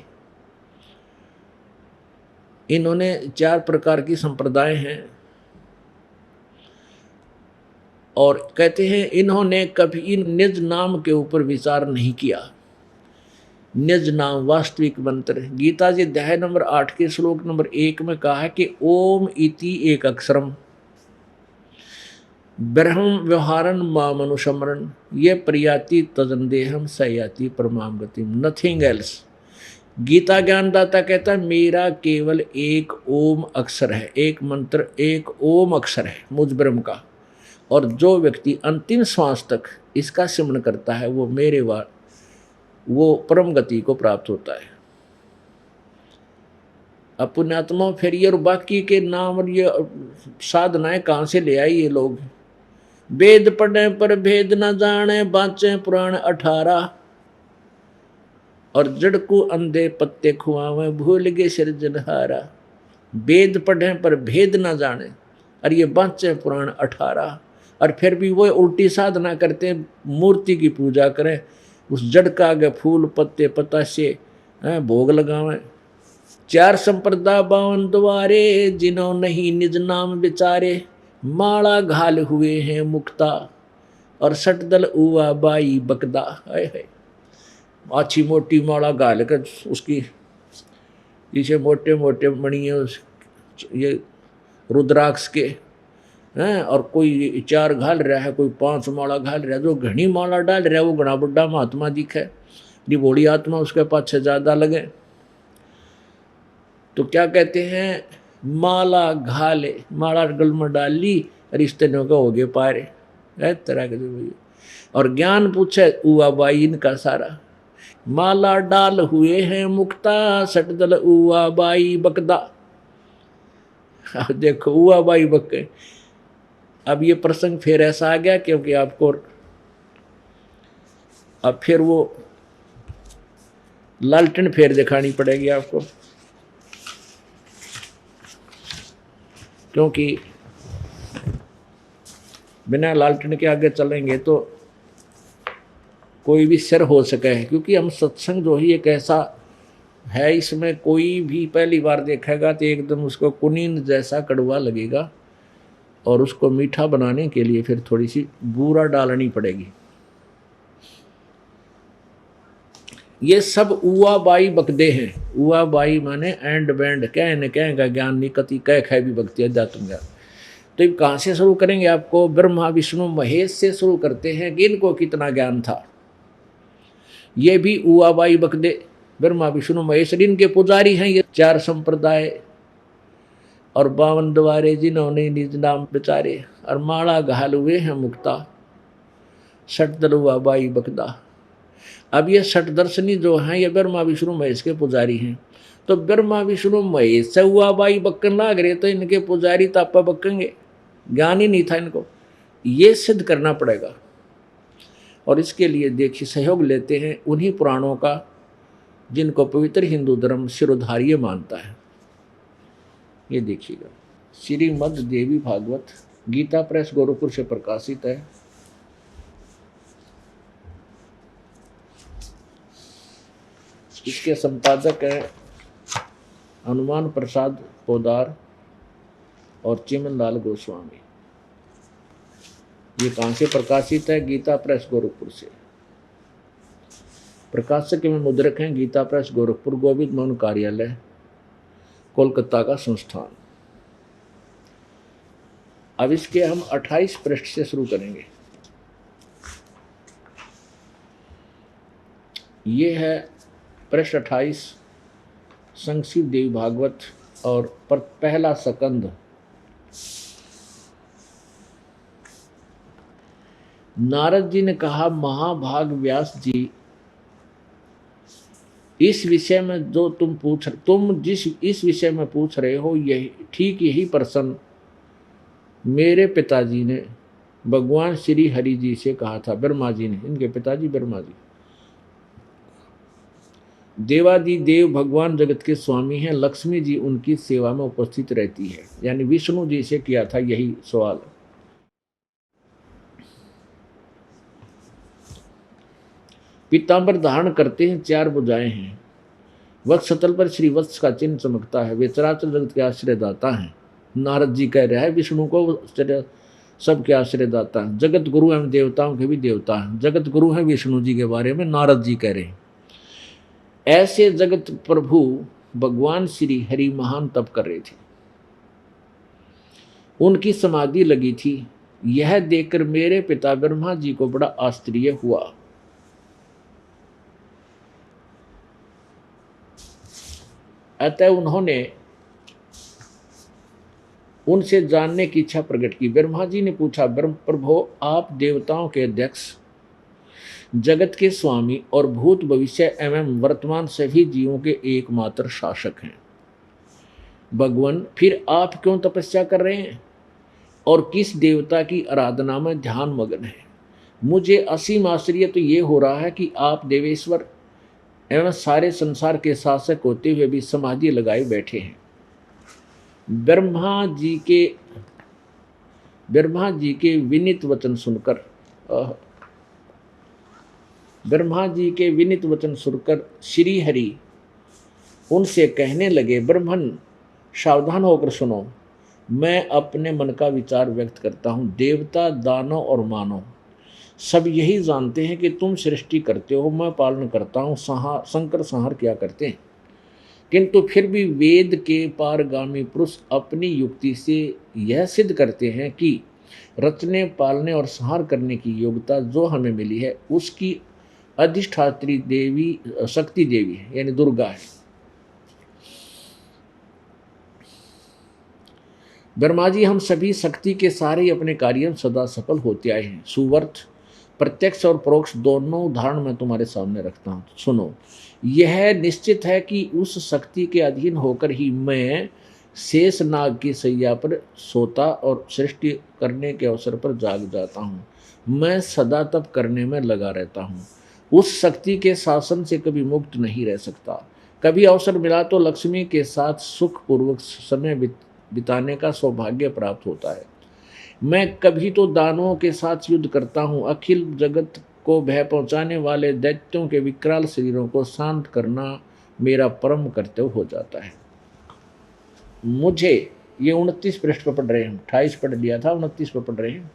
इन्होंने 4 प्रकार की संप्रदाय हैं। और कहते हैं इन्होंने कभी निज नाम के ऊपर विचार नहीं किया। निज नाम वास्तविक मंत्र। गीता जी अध्याय नंबर 8 के श्लोक नंबर 1 में कहा है कि ओम इति एक अक्षरम ब्रह्म व्यवहारन मामनुसमरण, ये प्रयाति तजनदेहम सयाति परमाम गतिम, नथिंग एल्स। गीता ज्ञानदाता कहता है मेरा केवल एक ओम अक्षर है, एक मंत्र, एक ओम अक्षर है मुझ ब्रह्म का, और जो व्यक्ति अंतिम श्वास तक इसका सिमरण करता है वो मेरे वो परम गति को प्राप्त होता है। अब पुण्यात्मा फिर ये बाकी के नाम और ये साधनाएं कहाँ से ले आई ये लोग। वेद पढ़े पर भेद न जाने, बाँचे पुराण 18, और जड़ को अंधे पत्ते खुआवे, भूल गए सृजनहारा। वेद पढ़े पर भेद न जाने, और ये बाँचे पुराण 18, और फिर भी वो उल्टी साधना करते हैं, मूर्ति की पूजा करें, उस जड़ का आगे फूल पत्ते पतासे भोग लगावें। 4 संप्रदा 52 द्वारे, जिन्हों नहीं निज नाम विचारे। माला घाल हुए हैं मुक्ता, और सटदल उआ बाई बकदा। है अच्छी मोटी माला घाल कर उसकी पीछे मोटे मोटे मणियों ये रुद्राक्ष के हैं, और कोई 4 घाल रहा है, कोई 5 माला घाल रहा है। जो घनी माला डाल रहा है वो घना बुढ़ा महात्मा दिखे, निबोड़ी आत्मा उसके पाछे ज़्यादा लगे। तो क्या कहते हैं, माला घाले, माला गल में डाल ली और इस तरह का हो गए पारे तरह के। और ज्ञान पूछे उआ बाई इनका सारा। माला डाल हुए हैं मुक्ता, सटदल उआ बाई बकदा। अब देखो उआ बाई बके। अब ये प्रसंग फिर ऐसा आ गया क्योंकि आपको अब फिर वो लालटेन फेर दिखानी पड़ेगी आपको, क्योंकि बिना लालटेन के आगे चलेंगे तो कोई भी सिर हो सके। क्योंकि हम सत्संग जो ही एक ऐसा है, इसमें कोई भी पहली बार देखेगा तो एकदम उसको कुनीन जैसा कड़वा लगेगा, और उसको मीठा बनाने के लिए फिर थोड़ी सी बूरा डालनी पड़ेगी। ये सब उआ बाई बकदे हैं। उआ बाई माने एंड बैंड, कह न कह का ज्ञान निकति, कह खै भी भक्ति अध्यात्म ज्ञान। तो ये कहाँ से शुरू करेंगे? आपको ब्रह्मा विष्णु महेश से शुरू करते हैं कि इनको कितना ज्ञान था। ये भी उआ बाई बकदे, ब्रह्मा विष्णु महेश इनके पुजारी हैं ये 4 संप्रदाय, और 52 द्वारे जिन्होंने निज नाम विचारे, और माला घाल हुए हैं मुक्ता, 60 दरुआ बाई बकदा। अब ये 60 दर्शनी जो हैं ये ब्रह्मा विष्णु महेश के पुजारी हैं। तो ब्रह्मा विष्णु महेश से हुआ बाई बक्कन लाग रहे, तो इनके पुजारी तापा बक्केंगे, ज्ञान ही नहीं था इनको, ये सिद्ध करना पड़ेगा। और इसके लिए देखिए सहयोग लेते हैं उन्हीं पुराणों का जिनको पवित्र हिंदू धर्म शिरोधार्य मानता है। ये देखिएगा, श्रीमद् देवी भागवत गीता प्रेस गोरखपुर से प्रकाशित है। इसके संपादक हैं हनुमान प्रसाद पोदार और चिमन लाल गोस्वामी। ये कहाँ से प्रकाशित है? गीता प्रेस गोरखपुर से। प्रकाशक में मुद्रक हैं गीता प्रेस गोरखपुर, गोविंद मोहन कार्यालय, कोलकाता का संस्थान। अब इसके हम 28 पृष्ठ से शुरू करेंगे। ये है पृष्ठ 28 संक्षिप्त देवी भागवत और पहला सकंद। नारद जी ने कहा, महाभाग व्यास जी, इस विषय में जो तुम जिस इस विषय में पूछ रहे हो, यही ठीक यही प्रश्न मेरे पिताजी ने भगवान श्री हरि जी से कहा था। ब्रह्मा जी ने, इनके पिताजी ब्रह्मा जी देवादि देव भगवान जगत के स्वामी हैं। लक्ष्मी जी उनकी सेवा में उपस्थित रहती है, यानी विष्णु जी से किया था यही सवाल। पीतांबर धारण करते हैं, 4 भुजाएं हैं, वक्षस्थल पर श्री वत्स का चिन्ह चमकता है, वे चराचर जगत के आश्रयदाता हैं। नारद जी कह रहे हैं विष्णु को सबके आश्रयदाता हैं, जगत गुरु एवं देवताओं के भी देवता हैं। जगत गुरु हैं विष्णु जी के बारे में नारद जी कह रहे हैं। ऐसे जगत प्रभु भगवान श्री हरि महान तप कर रहे थे, उनकी समाधि लगी थी। यह देखकर मेरे पिता ब्रह्मा जी को बड़ा आश्चर्य हुआ। अतः उन्होंने उनसे जानने की इच्छा प्रकट की। ब्रह्मा जी ने पूछा, प्रभो, आप देवताओं के अध्यक्ष, जगत के स्वामी और भूत भविष्य एवं वर्तमान सभी जीवों के एकमात्र शासक हैं। भगवान, फिर आप क्यों तपस्या कर रहे हैं और किस देवता की आराधना में ध्यान मग्न है? मुझे असीम आश्चर्य तो ये हो रहा है कि आप देवेश्वर एवं सारे संसार के शासक होते हुए भी समाधि लगाए बैठे हैं। ब्रह्मा जी के विनीत वचन सुनकर श्री हरि उनसे कहने लगे, ब्रह्मन, सावधान होकर सुनो, मैं अपने मन का विचार व्यक्त करता हूँ। देवता, दानव और मानव सब यही जानते हैं कि तुम सृष्टि करते हो, मैं पालन करता हूँ, संकर संहार क्या करते हैं। किंतु फिर भी वेद के पारगामी पुरुष अपनी युक्ति से यह सिद्ध करते हैं कि रचने, पालने और संहार करने की योग्यता जो हमें मिली है उसकी अधिष्ठात्री देवी शक्ति देवी है, यानी दुर्गा है। ब्रह्मा जी, हम सभी शक्ति के सारे अपने कार्य में सदा सफल होते आए हैं। सुवर्थ, प्रत्यक्ष और परोक्ष दोनों उदाहरण मैं तुम्हारे सामने रखता हूँ, सुनो। यह निश्चित है कि उस शक्ति के अधीन होकर ही मैं शेष नाग की सैया पर सोता और सृष्टि करने के अवसर पर जाग जाता हूँ। मैं सदा तप करने में लगा रहता हूँ, उस शक्ति के शासन से कभी मुक्त नहीं रह सकता। कभी अवसर मिला तो लक्ष्मी के साथ सुखपूर्वक समय बिताने का सौभाग्य प्राप्त होता है। मैं कभी तो दानवों के साथ युद्ध करता हूँ। अखिल जगत को भय पहुँचाने वाले दैत्यों के विकराल शरीरों को शांत करना मेरा परम कर्तव्य हो जाता है। मुझे ये 29 पृष्ठ पर पढ़ रहे हैं, 28 पढ़ लिया था, 29 पर पढ़ रहे हैं।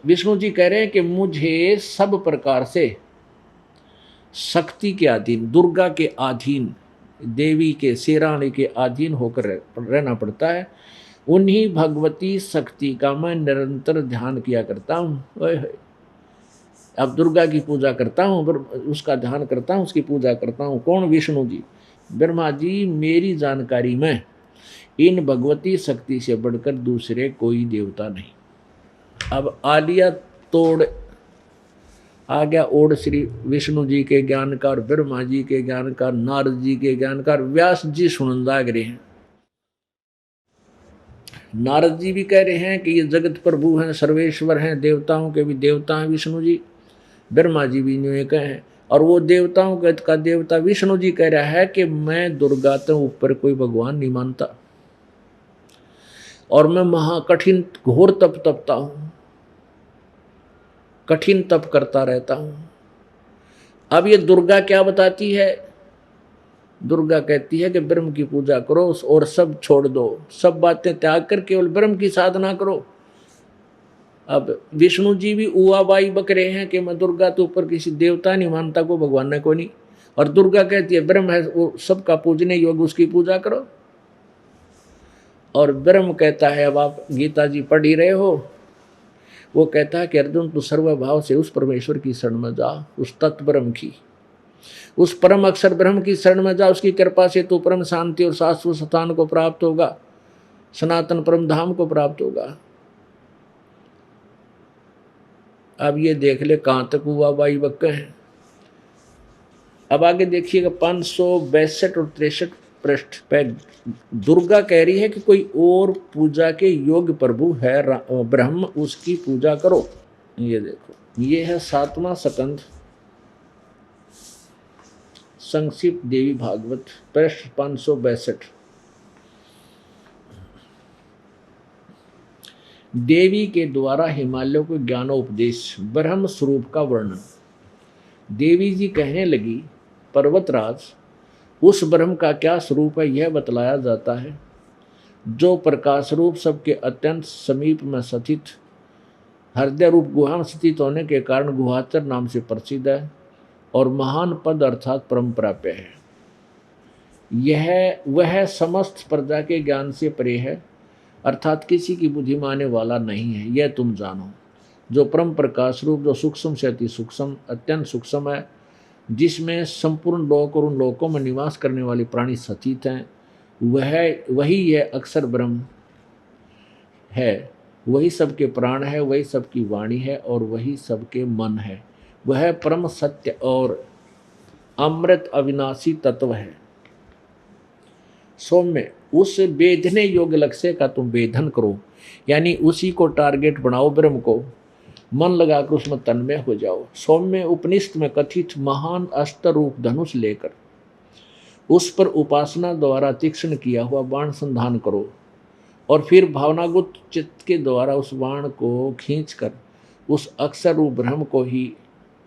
विष्णु जी कह रहे हैं कि मुझे सब प्रकार से शक्ति के अधीन, दुर्गा के अधीन, देवी के, शेरानी के अधीन होकर रहना पड़ता है। उन्हीं भगवती शक्ति का मैं निरंतर ध्यान किया करता हूँ। अब दुर्गा की पूजा करता हूँ, उसका ध्यान करता हूँ, उसकी पूजा करता हूँ। कौन? विष्णु जी। ब्रह्मा जी, मेरी जानकारी में इन भगवती शक्ति से बढ़कर दूसरे कोई देवता नहीं। अब आलिया तोड़ आ गया ओड श्री विष्णु जी के ज्ञान का और ब्रह्मा जी के ज्ञान का, नारद जी के ज्ञान का, व्यास जी सुनंदा गए हैं। नारद जी भी कह रहे हैं कि ये जगत प्रभु हैं, सर्वेश्वर हैं, देवताओं के भी देवता हैं विष्णु जी। ब्रह्मा जी भी न्यू कहे हैं, और वो देवताओं का देवता विष्णु जी कह रहा है कि मैं दुर्गा तो ऊपर कोई भगवान नहीं मानता, और मैं महाकठिन घोर तप तपता हूं, कठिन तप करता रहता हूं। अब ये दुर्गा क्या बताती है? दुर्गा कहती है कि ब्रह्म की पूजा करो और सब छोड़ दो, सब बातें त्याग कर केवल ब्रह्म की साधना करो। अब विष्णु जी भी उआबाई बक रहे हैं कि मैं दुर्गा तो ऊपर किसी देवता नहीं मानता, को भगवान ने को नहीं, और दुर्गा कहती है ब्रह्म है वो सबका पूजने योग्य, उसकी पूजा करो। और ब्रह्म कहता है, अब आप गीता जी पढ़ ही रहे हो, वो कहता है कि अर्जुन तू सर्वभाव से उस परमेश्वर की शरण में जा, उस तत्व ब्रह्म की, उस परम अक्षर ब्रह्म की शरण में जा। उसकी कृपा से तू परम शांति और शाश्वत स्थान को प्राप्त होगा, सनातन परम धाम को प्राप्त होगा। अब ये देख ले कहां तक हुआ बाई बक्के हैं। अब आगे देखिएगा 562 और 63 पृष्ठ पे दुर्गा कह रही है कि कोई और पूजा के योग्य प्रभु है ब्रह्म, उसकी पूजा करो। ये देखो, ये है 7वां स्कंद संक्षिप्त देवी भागवत, पृष्ठ 562। देवी के द्वारा हिमालयों को ज्ञानोपदेश, ब्रह्म स्वरूप का वर्णन। देवी जी कहने लगी, पर्वतराज, उस ब्रह्म का क्या स्वरूप है यह बतलाया जाता है, जो प्रकाश रूप सबके अत्यंत समीप में स्थित, हृदय रूप गुहा में स्थित होने के कारण गुहाचर नाम से प्रसिद्ध है और महान पद अर्थात परम प्राप्य है। यह वह समस्त प्रजा के ज्ञान से परे है, अर्थात किसी की बुद्धि माने वाला नहीं है, यह तुम जानो। जो परम प्रकाश रूप, जो सूक्ष्म से अति सूक्ष्म, अत्यंत सूक्ष्म है, जिसमें संपूर्ण लोक और उन लोकों में निवास करने वाले प्राणी स्थित हैं, वही यह अक्षर ब्रह्म है, वही सबके प्राण है, वही सबकी वाणी है और वही सबके मन है। वह परम सत्य और अमृत अविनाशी तत्व है। सौम्य, उस वेधने योग्य लक्ष्य का तुम वेधन करो, यानी उसी को टारगेट बनाओ, ब्रह्म को मन लगाकर उसमें तन्मय हो जाओ। सौम्य, उपनिषद में कथित महान अस्त्र रूप धनुष लेकर उस पर उपासना द्वारा तीक्ष्ण किया हुआ बाण संधान करो, और फिर भावनागुत चित्त के द्वारा उस बाण को खींचकर उस अक्षर रूप ब्रह्म को ही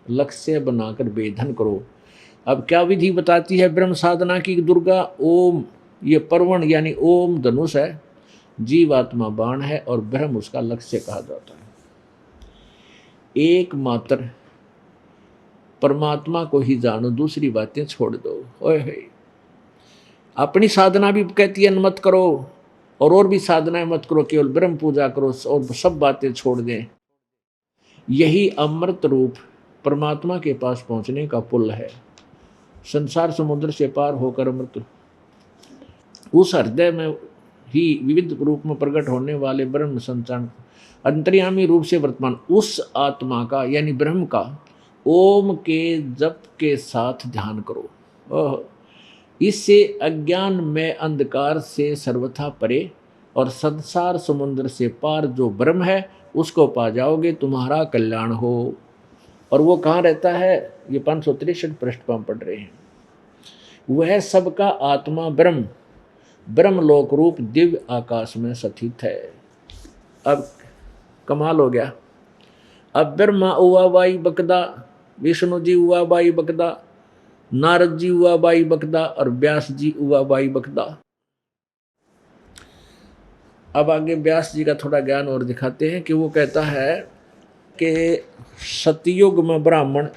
लक्ष्य बनाकर वेधन करो। अब क्या विधि बताती है ब्रह्म साधना की? दुर्गा ओम, ये पर्वण यानी ओम धनुष है, जीवात्मा बाण है और ब्रह्म उसका लक्ष्य कहा जाता है। एकमात्र परमात्मा को ही जानो, दूसरी बातें छोड़ दो। ओए, अपनी साधना भी कहती है मत करो, और भी साधनाएं मत करो, केवल ब्रह्म पूजा करो और सब बातें छोड़ दें। यही अमृत रूप परमात्मा के पास पहुंचने का पुल है। संसार समुद्र से पार होकर अमृत उस हृदय में ही विविध रूप में प्रकट होने वाले ब्रह्म संचार अंतर्यामी रूप से वर्तमान उस आत्मा का यानी ब्रह्म का ओम के जप के साथ ध्यान करो। इससे अज्ञान में अंधकार से सर्वथा परे और संसार समुद्र से पार जो ब्रह्म है उसको पा जाओगे, तुम्हारा कल्याण हो। और वो कहाँ रहता है? ये 563 पृष्ठ पर हम पढ़ रहे हैं। वह सबका आत्मा ब्रह्म, ब्रह्मलोक रूप दिव्य आकाश में स्थित है। अब कमाल हो गया। अब ब्रह्मा हुआ बाई बकदा, विष्णु जी हुआ बाई बकदा, नारद जी हुआ बाई बकदा और व्यास जी हुआ बाई बकदा। अब आगे व्यास जी का थोड़ा ज्ञान और दिखाते हैं कि वो कहता है कि सतयुग में ब्राह्मण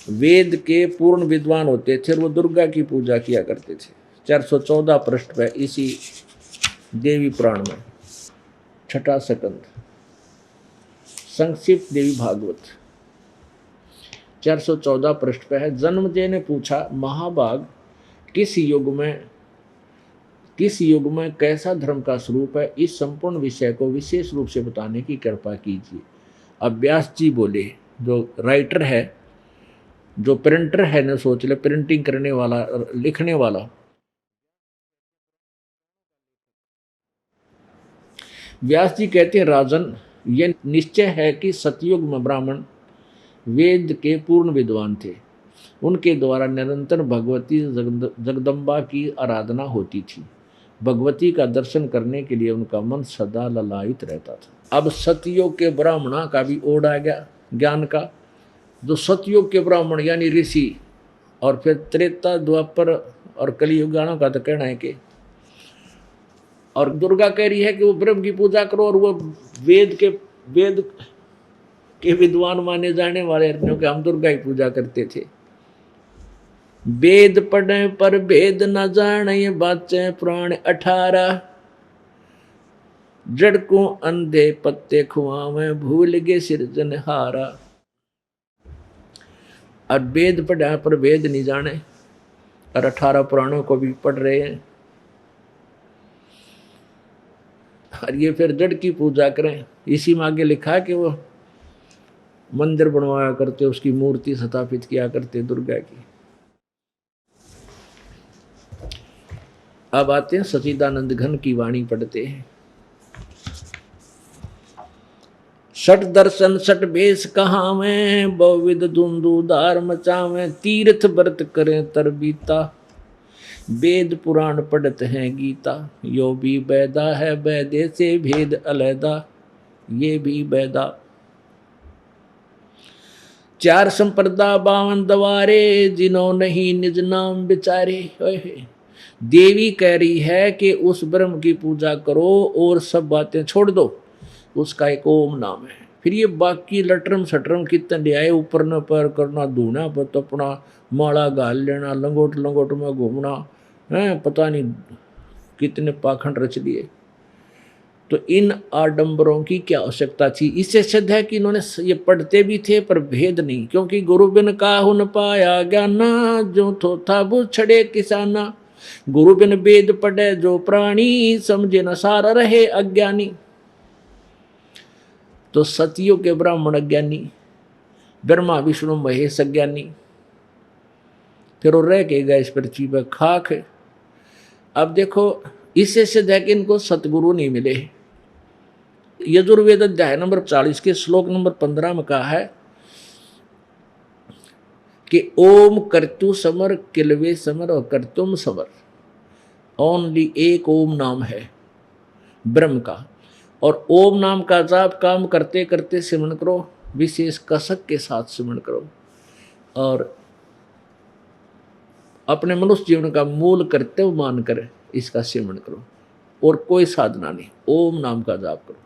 वेद के पूर्ण विद्वान होते थे और वो दुर्गा की पूजा किया करते थे। 414 पृष्ठ पे इसी देवी पुराण में 6ठा स्कंद संक्षिप्त देवी भागवत 414 पृष्ठ पे है। जन्मजय ने पूछा, महाभाग किस युग में कैसा धर्म का स्वरूप है, इस संपूर्ण विषय को विशेष रूप से बताने की कृपा कीजिए। अब व्यास जी बोले, जो राइटर है, जो प्रिंटर है ना, सोच ले, प्रिंटिंग करने वाला, लिखने वाला, व्यास जी कहते हैं, राजन, यह निश्चय है कि सतयुग में ब्राह्मण वेद के पूर्ण विद्वान थे। उनके द्वारा निरंतर भगवती जगदम्बा की आराधना होती थी। भगवती का दर्शन करने के लिए उनका मन सदा ललायित रहता था। अब सतयुग के ब्राह्मणों का भी ओढ़ आ गया ज्ञान का। जो सतयुग के ब्राह्मण यानी ऋषि, और फिर त्रेता द्वापर और कलियुगानों का तो कहना है कि, और दुर्गा कह रही है कि वो ब्रह्म की पूजा करो, और वो वेद के विद्वान माने जाने वाले, क्योंकि हम दुर्गा की पूजा करते थे। वेद पढ़े पर भेद न जाने, बाचे पुराण 18। जड़ को अंधे पत्ते खुआवे, भूल गए सिरजनहारा। और वेद पढ़े पर वेद नहीं जाने, और 18 पुराणों को भी पढ़ रहे हैं, और ये फिर जड़ की पूजा करें। इसी में आगे लिखा कि वो मंदिर बनवाया करते, उसकी मूर्ति स्थापित किया करते दुर्गा की। अब आते हैं सचिदानंद घन की वाणी पढ़ते हैं। सठ दर्शन सठ बेस कहावें, बहुविध धुंधुधार मचावें। तीर्थ व्रत करें तरबीता, वेद पुराण पढ़त हैं गीता। यो भी बैदा है बैदे से भेद अलैदा, ये भी बैदा। 4 संप्रदा 52 दवारे, जिन्हों नहीं निज नाम बिचारे। देवी कह रही है कि उस ब्रह्म की पूजा करो और सब बातें छोड़ दो, उसका एक ओम नाम है। फिर ये बाकी लटरम सटरम कितने ले आए, ऊपर न पैर करना, धूना पर तपना, माला घाल लेना, लंगोट लंगोट में घूमना है, पता नहीं कितने पाखंड रच लिए। तो इन आडंबरों की क्या आवश्यकता थी। इससे सिद्ध है कि इन्होंने ये पढ़ते भी थे पर भेद नहीं, क्योंकि गुरु बिन काहू न पाया ज्ञाना, जो थो था बुझ छड़े किसाना। गुरु बिन वेद पढ़े जो प्राणी, समझे न सारा रहे अज्ञानी। तो सतयुग के ब्राह्मण अज्ञानी, ब्रह्मा विष्णु महेश अज्ञानी, फिर वो रह के गए इस पृथ्वी पर खाक। अब देखो, इससे सिद्ध है कि इनको सतगुरु नहीं मिले। यजुर्वेद अध्याय नंबर 40 के श्लोक नंबर 15 में कहा है कि ओम कर्तु समर किलवे समर और कर्तुम समर। ओनली एक ओम नाम है ब्रह्म का, और ओम नाम का जाप काम करते करते सिमरण करो, विशेष कसक के साथ सिमरण करो, और अपने मनुष्य जीवन का मूल कर्तव्य मानकर इसका सिमरण करो, और कोई साधना नहीं, ओम नाम का जाप करो।